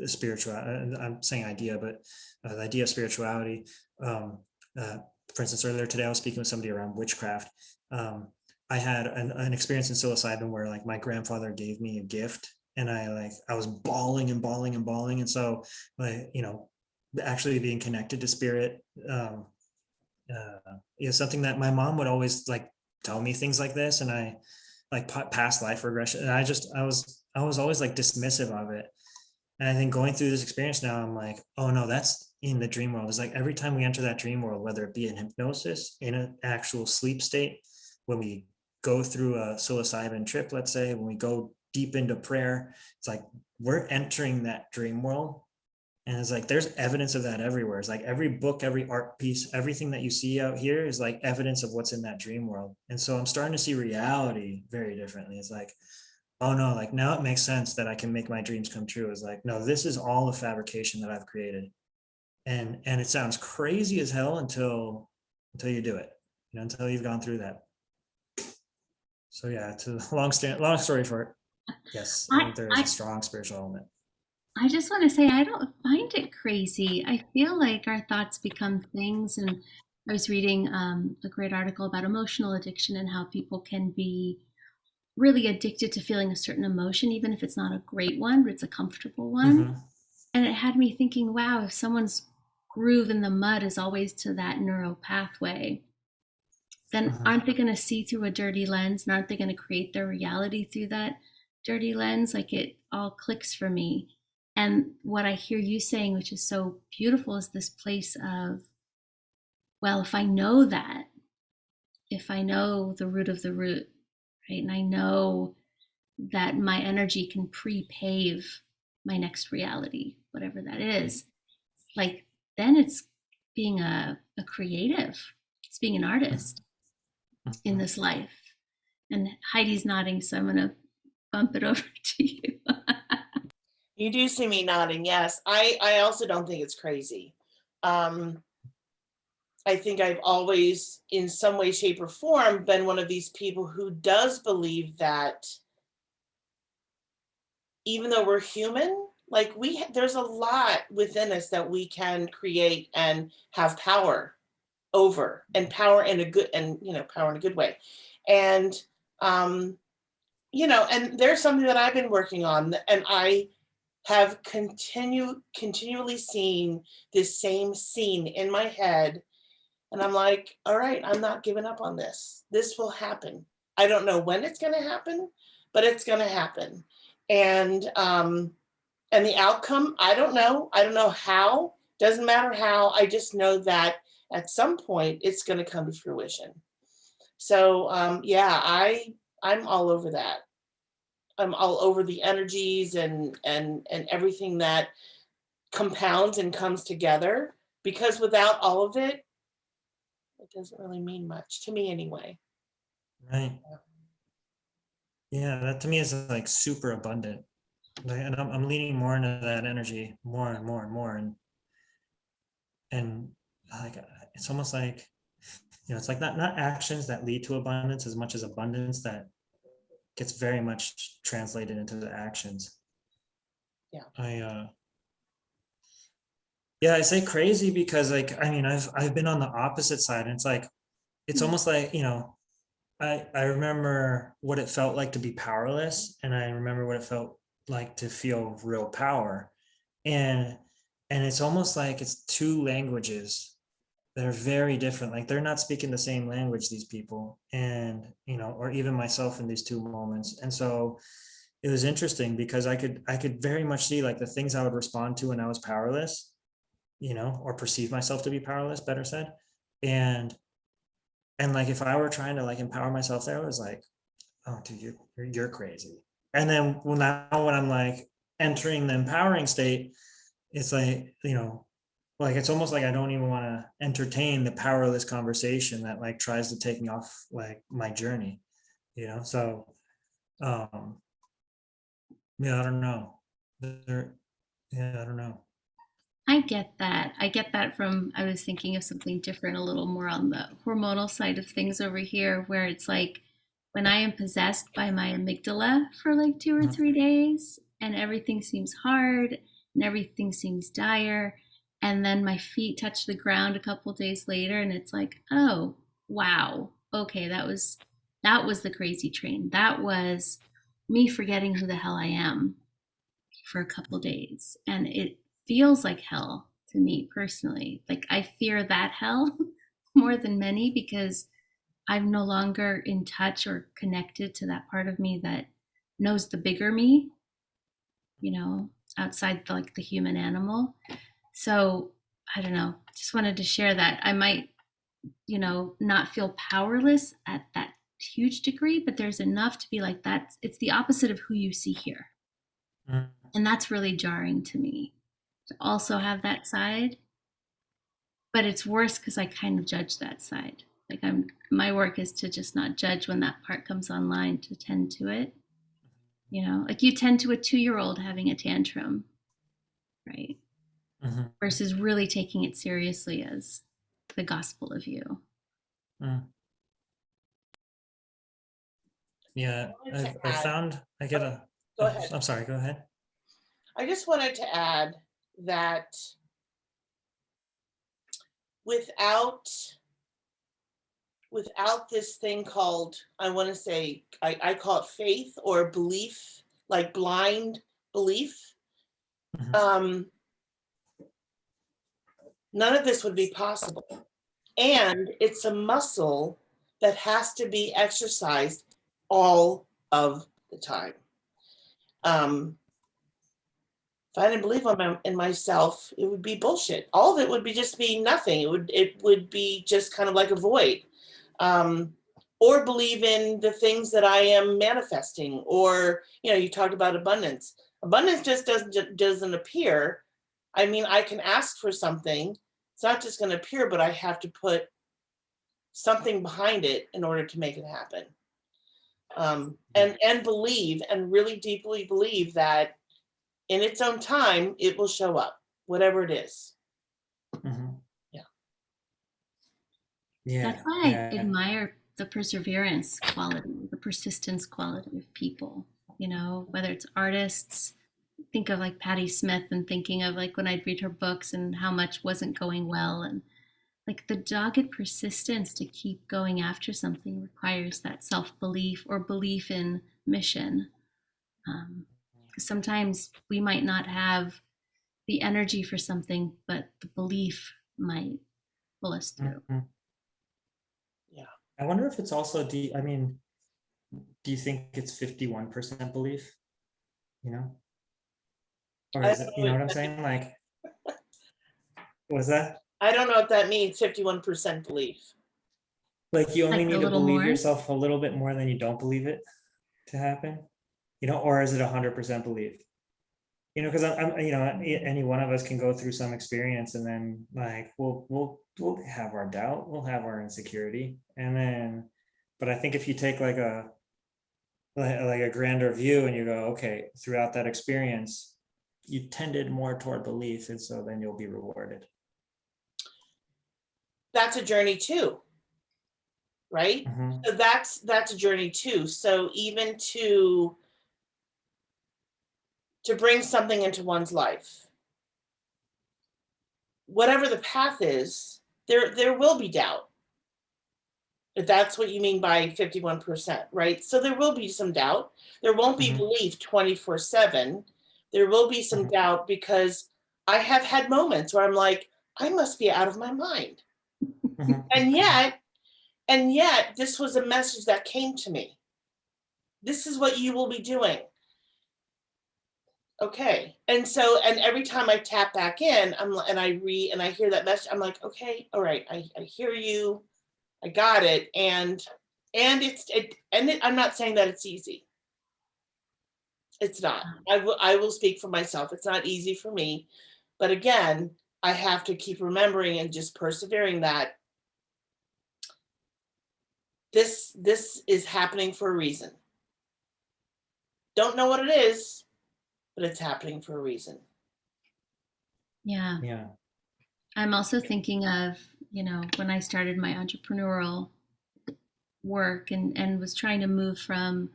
Speaker 3: spiritual. I'm saying idea, but the idea of spirituality. For instance, earlier today, I was speaking with somebody around witchcraft. I had an experience in psilocybin where like my grandfather gave me a gift, and I was bawling and bawling and bawling, and so actually being connected to spirit is something that my mom would always like tell me things like this, and I like past life regression, and I was always like dismissive of it. And I think going through this experience now, I'm like, oh no, that's in the dream world. It's like every time we enter that dream world, whether it be in hypnosis, in an actual sleep state, when we go through a psilocybin trip, let's say, when we go deep into prayer, it's like we're entering that dream world. And it's like there's evidence of that everywhere. It's like every book, every art piece, everything that you see out here is like evidence of what's in that dream world. And so I'm starting to see reality very differently. It's like, oh no, like now it makes sense that I can make my dreams come true. It's like, no, this is all a fabrication that I've created. And it sounds crazy as hell until you do it, until you've gone through that. So yeah, it's a long story short. Yes, I
Speaker 1: I,
Speaker 3: think there is a
Speaker 1: I,
Speaker 3: strong spiritual element.
Speaker 1: I just want to say, I don't find it crazy. I feel like our thoughts become things. And I was reading a great article about emotional addiction and how people can be really addicted to feeling a certain emotion, even if it's not a great one, but it's a comfortable one.
Speaker 3: Mm-hmm.
Speaker 1: And it had me thinking, wow, if someone's groove in the mud is always to that neural pathway, then
Speaker 3: Mm-hmm.
Speaker 1: aren't they going to see through a dirty lens, and aren't they going to create their reality through that dirty lens? Like, it all clicks for me. And what I hear you saying, which is so beautiful, is this place of, well, if I know that, if I know the root of the root, right, and I know that my energy can pre-pave my next reality, whatever that is, like, then it's being a creative, it's being an artist in
Speaker 3: Mm-hmm.
Speaker 1: this life. And Heidi's nodding, so I'm going to bump it over to you.
Speaker 2: You do see me nodding. Yes. I also don't think it's crazy. I think I've always, in some way, shape, or form, been one of these people who does believe that even though we're human, like there's a lot within us that we can create and have power over, and power in a good, and power in a good way. And and there's something that I've been working on, and I have continually seen this same scene in my head. And I'm like, all right, I'm not giving up on this. This will happen. I don't know when it's going to happen, but it's going to happen. And the outcome, I don't know. I don't know how. Doesn't matter how. I just know that at some point it's going to come to fruition. So yeah, I'm all over that. I'm all over the energies and everything that compounds and comes together, because without all of it, it doesn't really mean much to me anyway.
Speaker 3: Right. Yeah, that to me is like super abundant. Like, and I'm leaning more into that energy more and more and more. And like it's almost like, it's like not actions that lead to abundance as much as abundance that gets very much translated into the actions.
Speaker 2: Yeah.
Speaker 3: Yeah, I say crazy because like, I mean, I've been on the opposite side, and it's like, it's almost like, I remember what it felt like to be powerless, and I remember what it felt like to feel real power. And it's almost like it's two languages that are very different. Like they're not speaking the same language, these people, and or even myself in these two moments. And so it was interesting because I could very much see like the things I would respond to when I was powerless, or perceive myself to be powerless, better said. And like if I were trying to like empower myself there, it was like, oh dude, you're crazy. And then when I'm like entering the empowering state, it's like, like it's almost like I don't even want to entertain the powerless conversation that like tries to take me off like my journey, so um yeah, I don't know. Yeah, I don't know.
Speaker 1: I get that. I get that from, I was thinking of something different, a little more on the hormonal side of things over here, where it's like when I am possessed by my amygdala for like 2 or 3 days and everything seems hard and everything seems dire. And then my feet touch the ground a couple days later and it's like, oh, wow. Okay, that was the crazy train. That was me forgetting who the hell I am for a couple days, and it feels like hell to me personally. Like I fear that hell more than many because I'm no longer in touch or connected to that part of me that knows the bigger me, outside like the human animal. So I don't know, just wanted to share that. I might, not feel powerless at that huge degree, but there's enough to be like that. It's the opposite of who you see here.
Speaker 3: Mm,
Speaker 1: And that's really jarring to me to also have that side. But it's worse because I kind of judge that side. Like my work is to just not judge when that part comes online, to tend to it. Like you tend to a 2-year old having a tantrum, right?
Speaker 3: mhm,
Speaker 1: Versus really taking it seriously as the gospel of you.
Speaker 3: mm. Yeah,
Speaker 2: Wanted to
Speaker 3: I
Speaker 2: add,
Speaker 3: found I get a
Speaker 2: go
Speaker 3: oh,
Speaker 2: ahead.
Speaker 3: I'm sorry, go ahead.
Speaker 2: I just wanted to add that without this thing called, I want to say, I call it faith or belief, like blind belief,
Speaker 3: Mhm,
Speaker 2: um, none of this would be possible. And it's a muscle that has to be exercised all of the time. If I didn't believe in myself, it would be bullshit. All of it would be just be nothing. It would be just kind of like a void. Um, or believe in the things that I am manifesting. Or you talked about abundance. Abundance just doesn't appear. I mean, I can ask for something. It's not just going to appear, but I have to put something behind it in order to make it happen. And believe, and really deeply believe that in its own time, it will show up, whatever it is.
Speaker 3: mhm.
Speaker 2: Yeah.
Speaker 1: That's
Speaker 3: Yeah,
Speaker 1: why I
Speaker 3: yeah.
Speaker 1: admire the perseverance quality, the persistence quality of people, whether it's artists. Think of like Patti Smith and thinking of like when I'd read her books and how much wasn't going well, and like the dogged persistence to keep going after something requires that self-belief or belief in mission. Because sometimes we might not have the energy for something, but the belief might pull us through.
Speaker 3: Mhm.
Speaker 2: Yeah.
Speaker 3: I wonder if it's also I mean, do you think it's 51% belief? You know? Or
Speaker 2: I
Speaker 3: is
Speaker 2: don't
Speaker 3: it,
Speaker 2: know
Speaker 3: what I'm saying? Like, was that
Speaker 2: I don't know what that means, 51% belief.
Speaker 3: like you only
Speaker 1: Like a
Speaker 3: need to
Speaker 1: little
Speaker 3: believe
Speaker 1: more.
Speaker 3: yourself a little bit more than you don't believe it to happen? Or is it 100% belief? Because any one of us can go through some experience, and then like we'll have our doubt, we'll have our insecurity, and then, but I think if you take like a grander view and you go, okay, throughout that experience, you tended more toward belief, and so then you'll be rewarded.
Speaker 2: That's a journey too, right?
Speaker 3: Mhm,
Speaker 2: So that's a journey too. So even to to bring something into one's life. Whatever the path is, there will be doubt. If that's what you mean by 51%, right? So there will be some doubt. There won't be belief 24/7. There will be some doubt because I have had moments where I'm like, I must be out of my mind. And yet this was a message that came to me. This is what you will be doing. Okay. And so, and every time I tap back in, and I read and I hear that message, I'm like, okay, all right, I hear you. I got it. And I'm not saying that it's easy. It's not. I will speak for myself. It's not easy for me. But again, I have to keep remembering and just persevering that this is happening for a reason. Don't know what it is, but it's happening for a reason.
Speaker 1: Yeah.
Speaker 3: Yeah.
Speaker 1: I'm also thinking of, when I started my entrepreneurial work and was trying to move from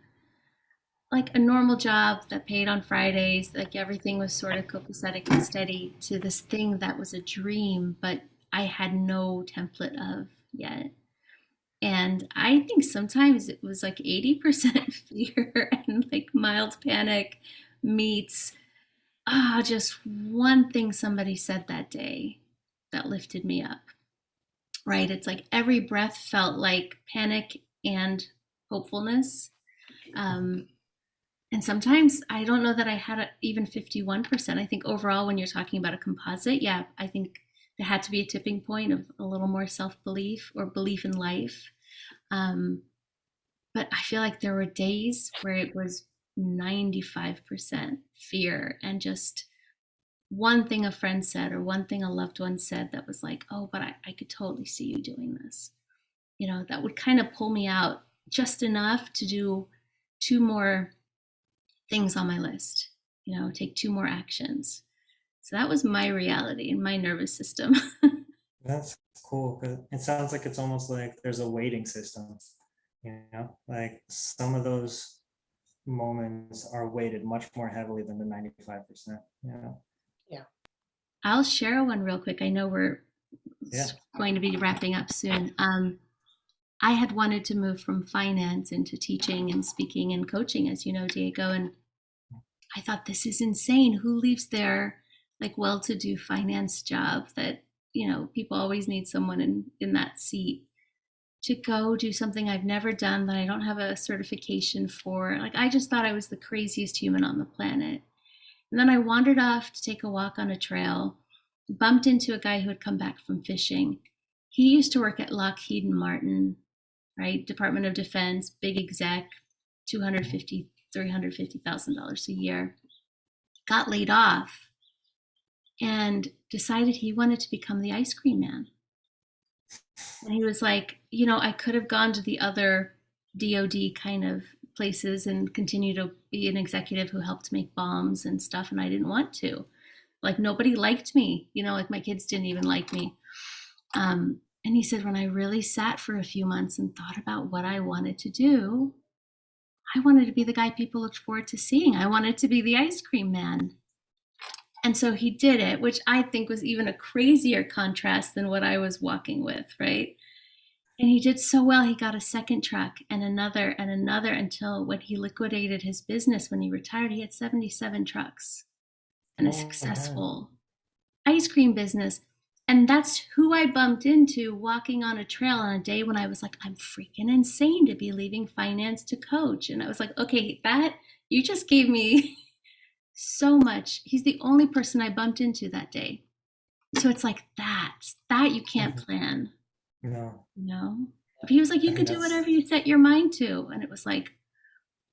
Speaker 1: like a normal job that paid on Fridays, like everything was sort of copacetic and steady, to this thing that was a dream, but I had no template of yet. And I think sometimes it was like 80% fear and like mild panic meets just one thing somebody said that day that lifted me up. Right? It's like every breath felt like panic and hopefulness. And sometimes I don't know that I had even 51%. I think overall, when you're talking about a composite, yeah, I think there had to be a tipping point of a little more self-belief or belief in life. But I feel like there were days where it was 95% fear and just one thing a friend said or one thing a loved one said that was like, oh, but I could totally see you doing this. That would kind of pull me out just enough to do 2 more things on my list, take 2 more actions. So that was my reality in my nervous system.
Speaker 3: That's cool, because it sounds like it's almost like there's a weighting system, like some of those moments are weighted much more heavily than the 95%.
Speaker 2: Yeah.
Speaker 1: I'll share one real quick. I know we're
Speaker 3: Yeah.
Speaker 1: going to be wrapping up soon. I had wanted to move from finance into teaching and speaking and coaching, as you know, Diego. And I thought, this is insane. Who leaves their like well-to-do finance job that, people always need someone in that seat to go do something I've never done, that I don't have a certification for. Like, I just thought I was the craziest human on the planet. And then I wandered off to take a walk on a trail, bumped into a guy who had come back from fishing. He used to work at Lockheed Martin, right? Department of Defense, big exec, $250,000, $350,000 a year. Got laid off and decided he wanted to become the ice cream man. And he was like, I could have gone to the other DOD kind of places and continue to be an executive who helped make bombs and stuff, and I didn't want to. Like, nobody liked me, like my kids didn't even like me. And he said, when I really sat for a few months and thought about what I wanted to do, I wanted to be the guy people looked forward to seeing. I wanted to be the ice cream man. And so he did it, which I think was even a crazier contrast than what I was walking with, right? And he did so well. He got a second truck and another until when he liquidated his business, when he retired, he had 77 trucks and a successful ice cream business. And that's who I bumped into walking on a trail on a day when I was like, I'm freaking insane to be leaving finance to coach. And I was like, okay, that you just gave me so much. He's the only person I bumped into that day. So it's like that you can't plan.
Speaker 3: No.
Speaker 1: But he was like, you could do whatever you set your mind to. And it was like,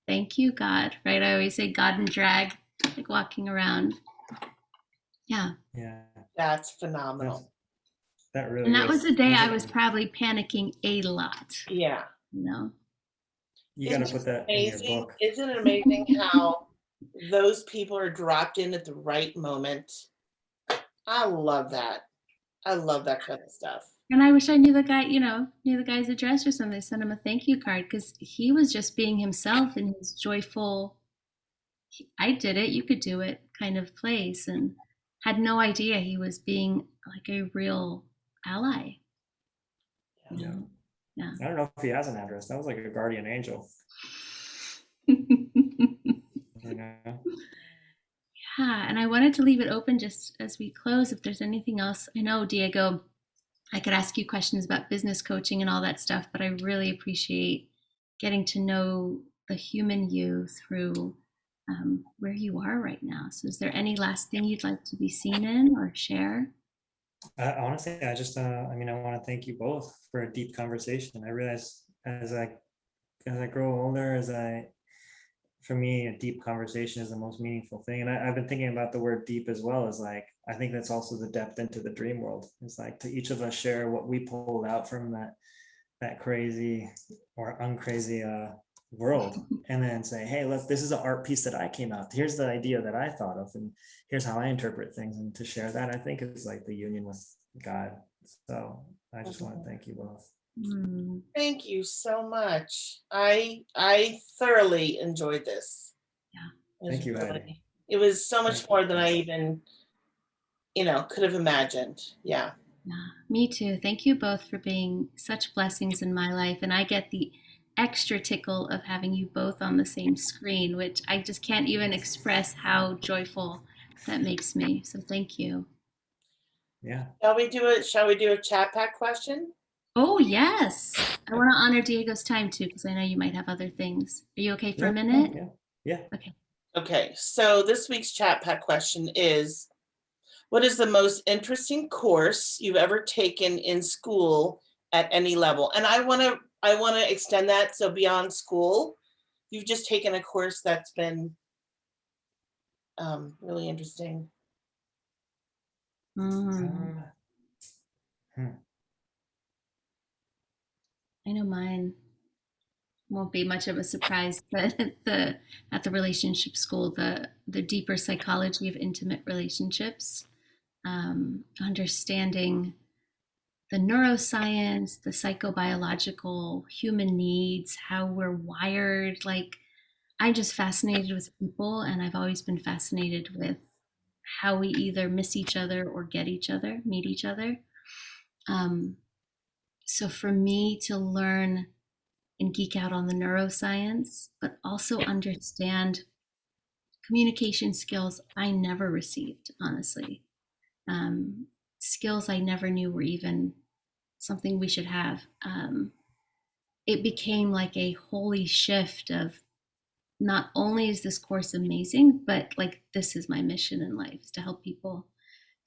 Speaker 1: thank you, God, right? I always say God and drag, like walking around. Yeah.
Speaker 2: That's phenomenal.
Speaker 3: That really
Speaker 1: And that was the day I was
Speaker 3: it?
Speaker 1: probably panicking a lot.
Speaker 2: Yeah.
Speaker 3: You got to put that in your book.
Speaker 2: Isn't it amazing how those people are dropped in at the right moment? I love that. I love that kind of stuff.
Speaker 1: And I wish I knew the guy, knew the guy's address or something. Send him a thank you card, because he was just being himself in his joyful. I did it, you could do it kind of place, and had no idea he was being like a real ally, you
Speaker 3: Yeah.
Speaker 1: know? Yeah.
Speaker 3: I don't know if he has an address. That was like a guardian angel. You know?
Speaker 1: Yeah, and I wanted to leave it open just as we close. If there's anything else, I know, Diego, I could ask you questions about business coaching and all that stuff, but I really appreciate getting to know the human you through where you are right now. So, is there any last thing you'd like to be seen in or share?
Speaker 3: Honestly, I just, I mean, I want to thank you both for a deep conversation. I realize as I grow older, for me, a deep conversation is the most meaningful thing. And I've been thinking about the word deep as well as like, I think that's also the depth into the dream world. It's like to each of us share what we pulled out from that crazy or uncrazy world, and then say, hey, look, this is an art piece that I came out. Here's the idea that I thought of, and here's how I interpret things. And to share that, I think is like the union with God. So I just want to thank you both.
Speaker 1: Mm,
Speaker 2: Thank you so much. I thoroughly enjoyed this.
Speaker 1: yeah,
Speaker 3: Thank you, Heidi.
Speaker 2: It was so much
Speaker 3: Thank
Speaker 2: more than
Speaker 3: you.
Speaker 2: I even, could have imagined. Yeah.
Speaker 1: yeah, me too. Thank you both for being such blessings in my life. And I get the extra tickle of having you both on the same screen, which I just can't even express how joyful that makes me. So, thank you.
Speaker 3: Yeah.
Speaker 2: Shall we do a chat pack question?
Speaker 1: Oh, yes. I want to honor Diego's time too, because I know you might have other things. Are you okay for a
Speaker 3: No,
Speaker 1: minute?
Speaker 3: yeah. Yeah.
Speaker 1: Okay.
Speaker 2: Okay, so this week's chat pack question is, what is the most interesting course you've ever taken in school at any level? And I want to extend that, so beyond school, you've just taken a course that's been really interesting.
Speaker 1: Mm,
Speaker 3: Um, hmm.
Speaker 1: I know mine won't be much of a surprise, but at the relationship school, the deeper psychology of intimate relationships, understanding the neuroscience, the psychobiological human needs, how we're wired. Like, I'm just fascinated with people, and I've always been fascinated with how we either miss each other or get each other, meet each other. Um, so for me to learn and geek out on the neuroscience, but also understand communication skills I never received, honestly. Um, Skills I never knew were even something we should have. It became like a holy shift of not only is this course amazing, but like this is my mission in life is to help people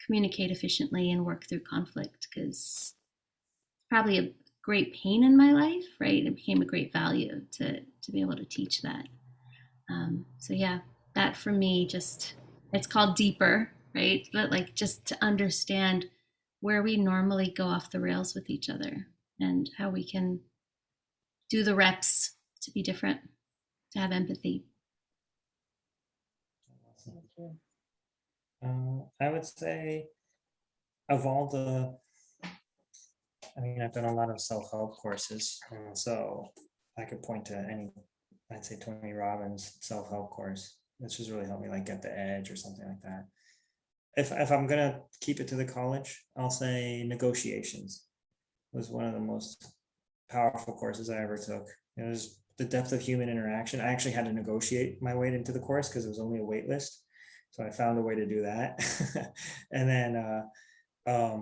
Speaker 1: communicate efficiently and work through conflict because probably a great pain in my life, right? It became a great value to be able to teach that. So yeah, that for me just it's called deeper, right? But like just to understand where we normally go off the rails with each other and how we can do the reps to be different, to have empathy.
Speaker 3: Awesome. I would say of all I mean, I've done a lot of self-help courses, so I could point to I'd say Tony Robbins self-help course, which has really helped me like get the edge or something like that. If I'm gonna keep it to the college, I'll say negotiations was one of the most powerful courses I ever took. It was the depth of human interaction. I actually had to negotiate my way into the course because it was only a wait list. So I found a way to do that. And then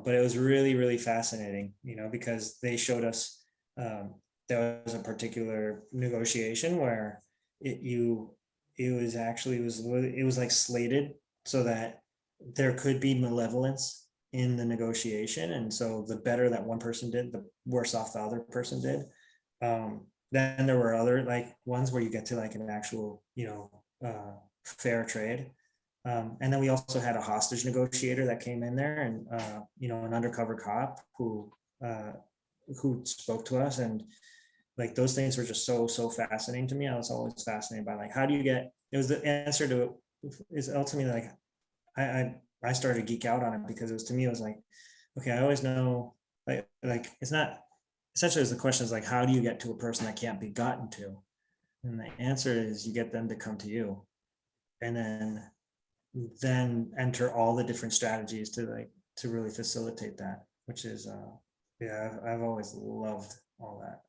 Speaker 3: but it was really, really fascinating, because they showed us there was a particular negotiation where it you it was actually it was like slated so that there could be malevolence in the negotiation, and so the better that one person did, the worse off the other person did. Then there were other like ones where you get to like an actual fair trade. And then we also had a hostage negotiator that came in there, and an undercover cop uh, who spoke to us, and like those things were just so fascinating to me. I was always fascinated by like how do you get. It was the answer to is ultimately like I started to geek out on it because it was to me it was like, okay, I always know like it's not essentially the question is like how do you get to a person that can't be gotten to, and the answer is you get them to come to you. and then enter all the different strategies to really facilitate that, which is yeah, I've always loved all that.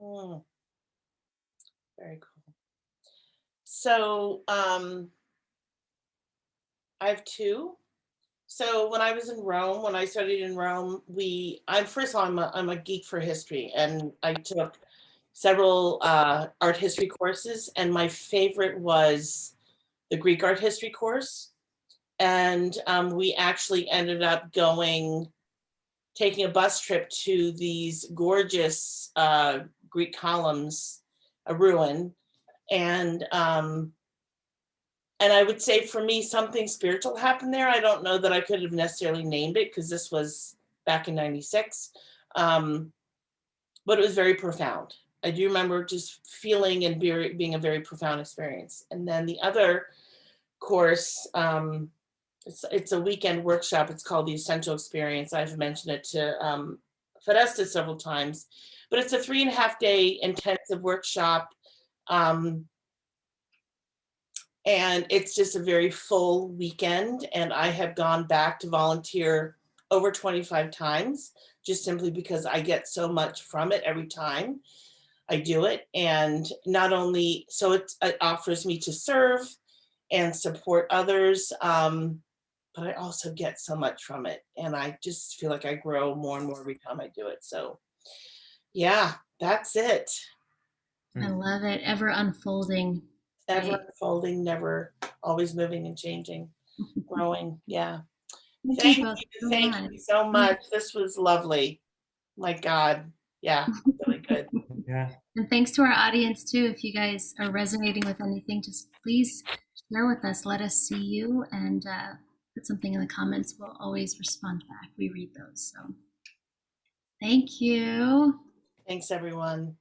Speaker 2: Mm, very cool. So I have two. So when I was in Rome, when I studied in Rome, I'm first of all, I'm a geek for history, and I took several art history courses, and my favorite was the Greek art history course. And we actually ended up taking a bus trip to these gorgeous Greek columns, a ruin, and I would say for me, something spiritual happened there. I don't know that I could have necessarily named it because this was back in '96, but it was very profound. I do remember just feeling and being a very profound experience. And then the other course, it's a weekend workshop. It's called the Essential Experience. I've mentioned it to Fedesta several times, but it's a 3.5-day intensive workshop. And it's just a very full weekend. And I have gone back to volunteer over 25 times, just simply because I get so much from it every time I do it. And not only, so it offers me to serve and support others, but I also get so much from it. And I just feel like I grow more and more every time I do it. So yeah, that's it.
Speaker 1: I love it. Ever unfolding.
Speaker 2: Ever
Speaker 1: Right?
Speaker 2: unfolding, never, always moving and changing, growing. Yeah.
Speaker 1: Thank you
Speaker 2: Thank
Speaker 1: both
Speaker 2: you.
Speaker 1: so
Speaker 2: Thank
Speaker 1: much.
Speaker 2: you so much. This was lovely. My God. Yeah, really good.
Speaker 3: Yeah.
Speaker 1: And thanks to our audience too. If you guys are resonating with anything, just please share with us. Let us see you and put something in the comments. We'll always respond back. We read those. So thank you.
Speaker 2: Thanks, everyone.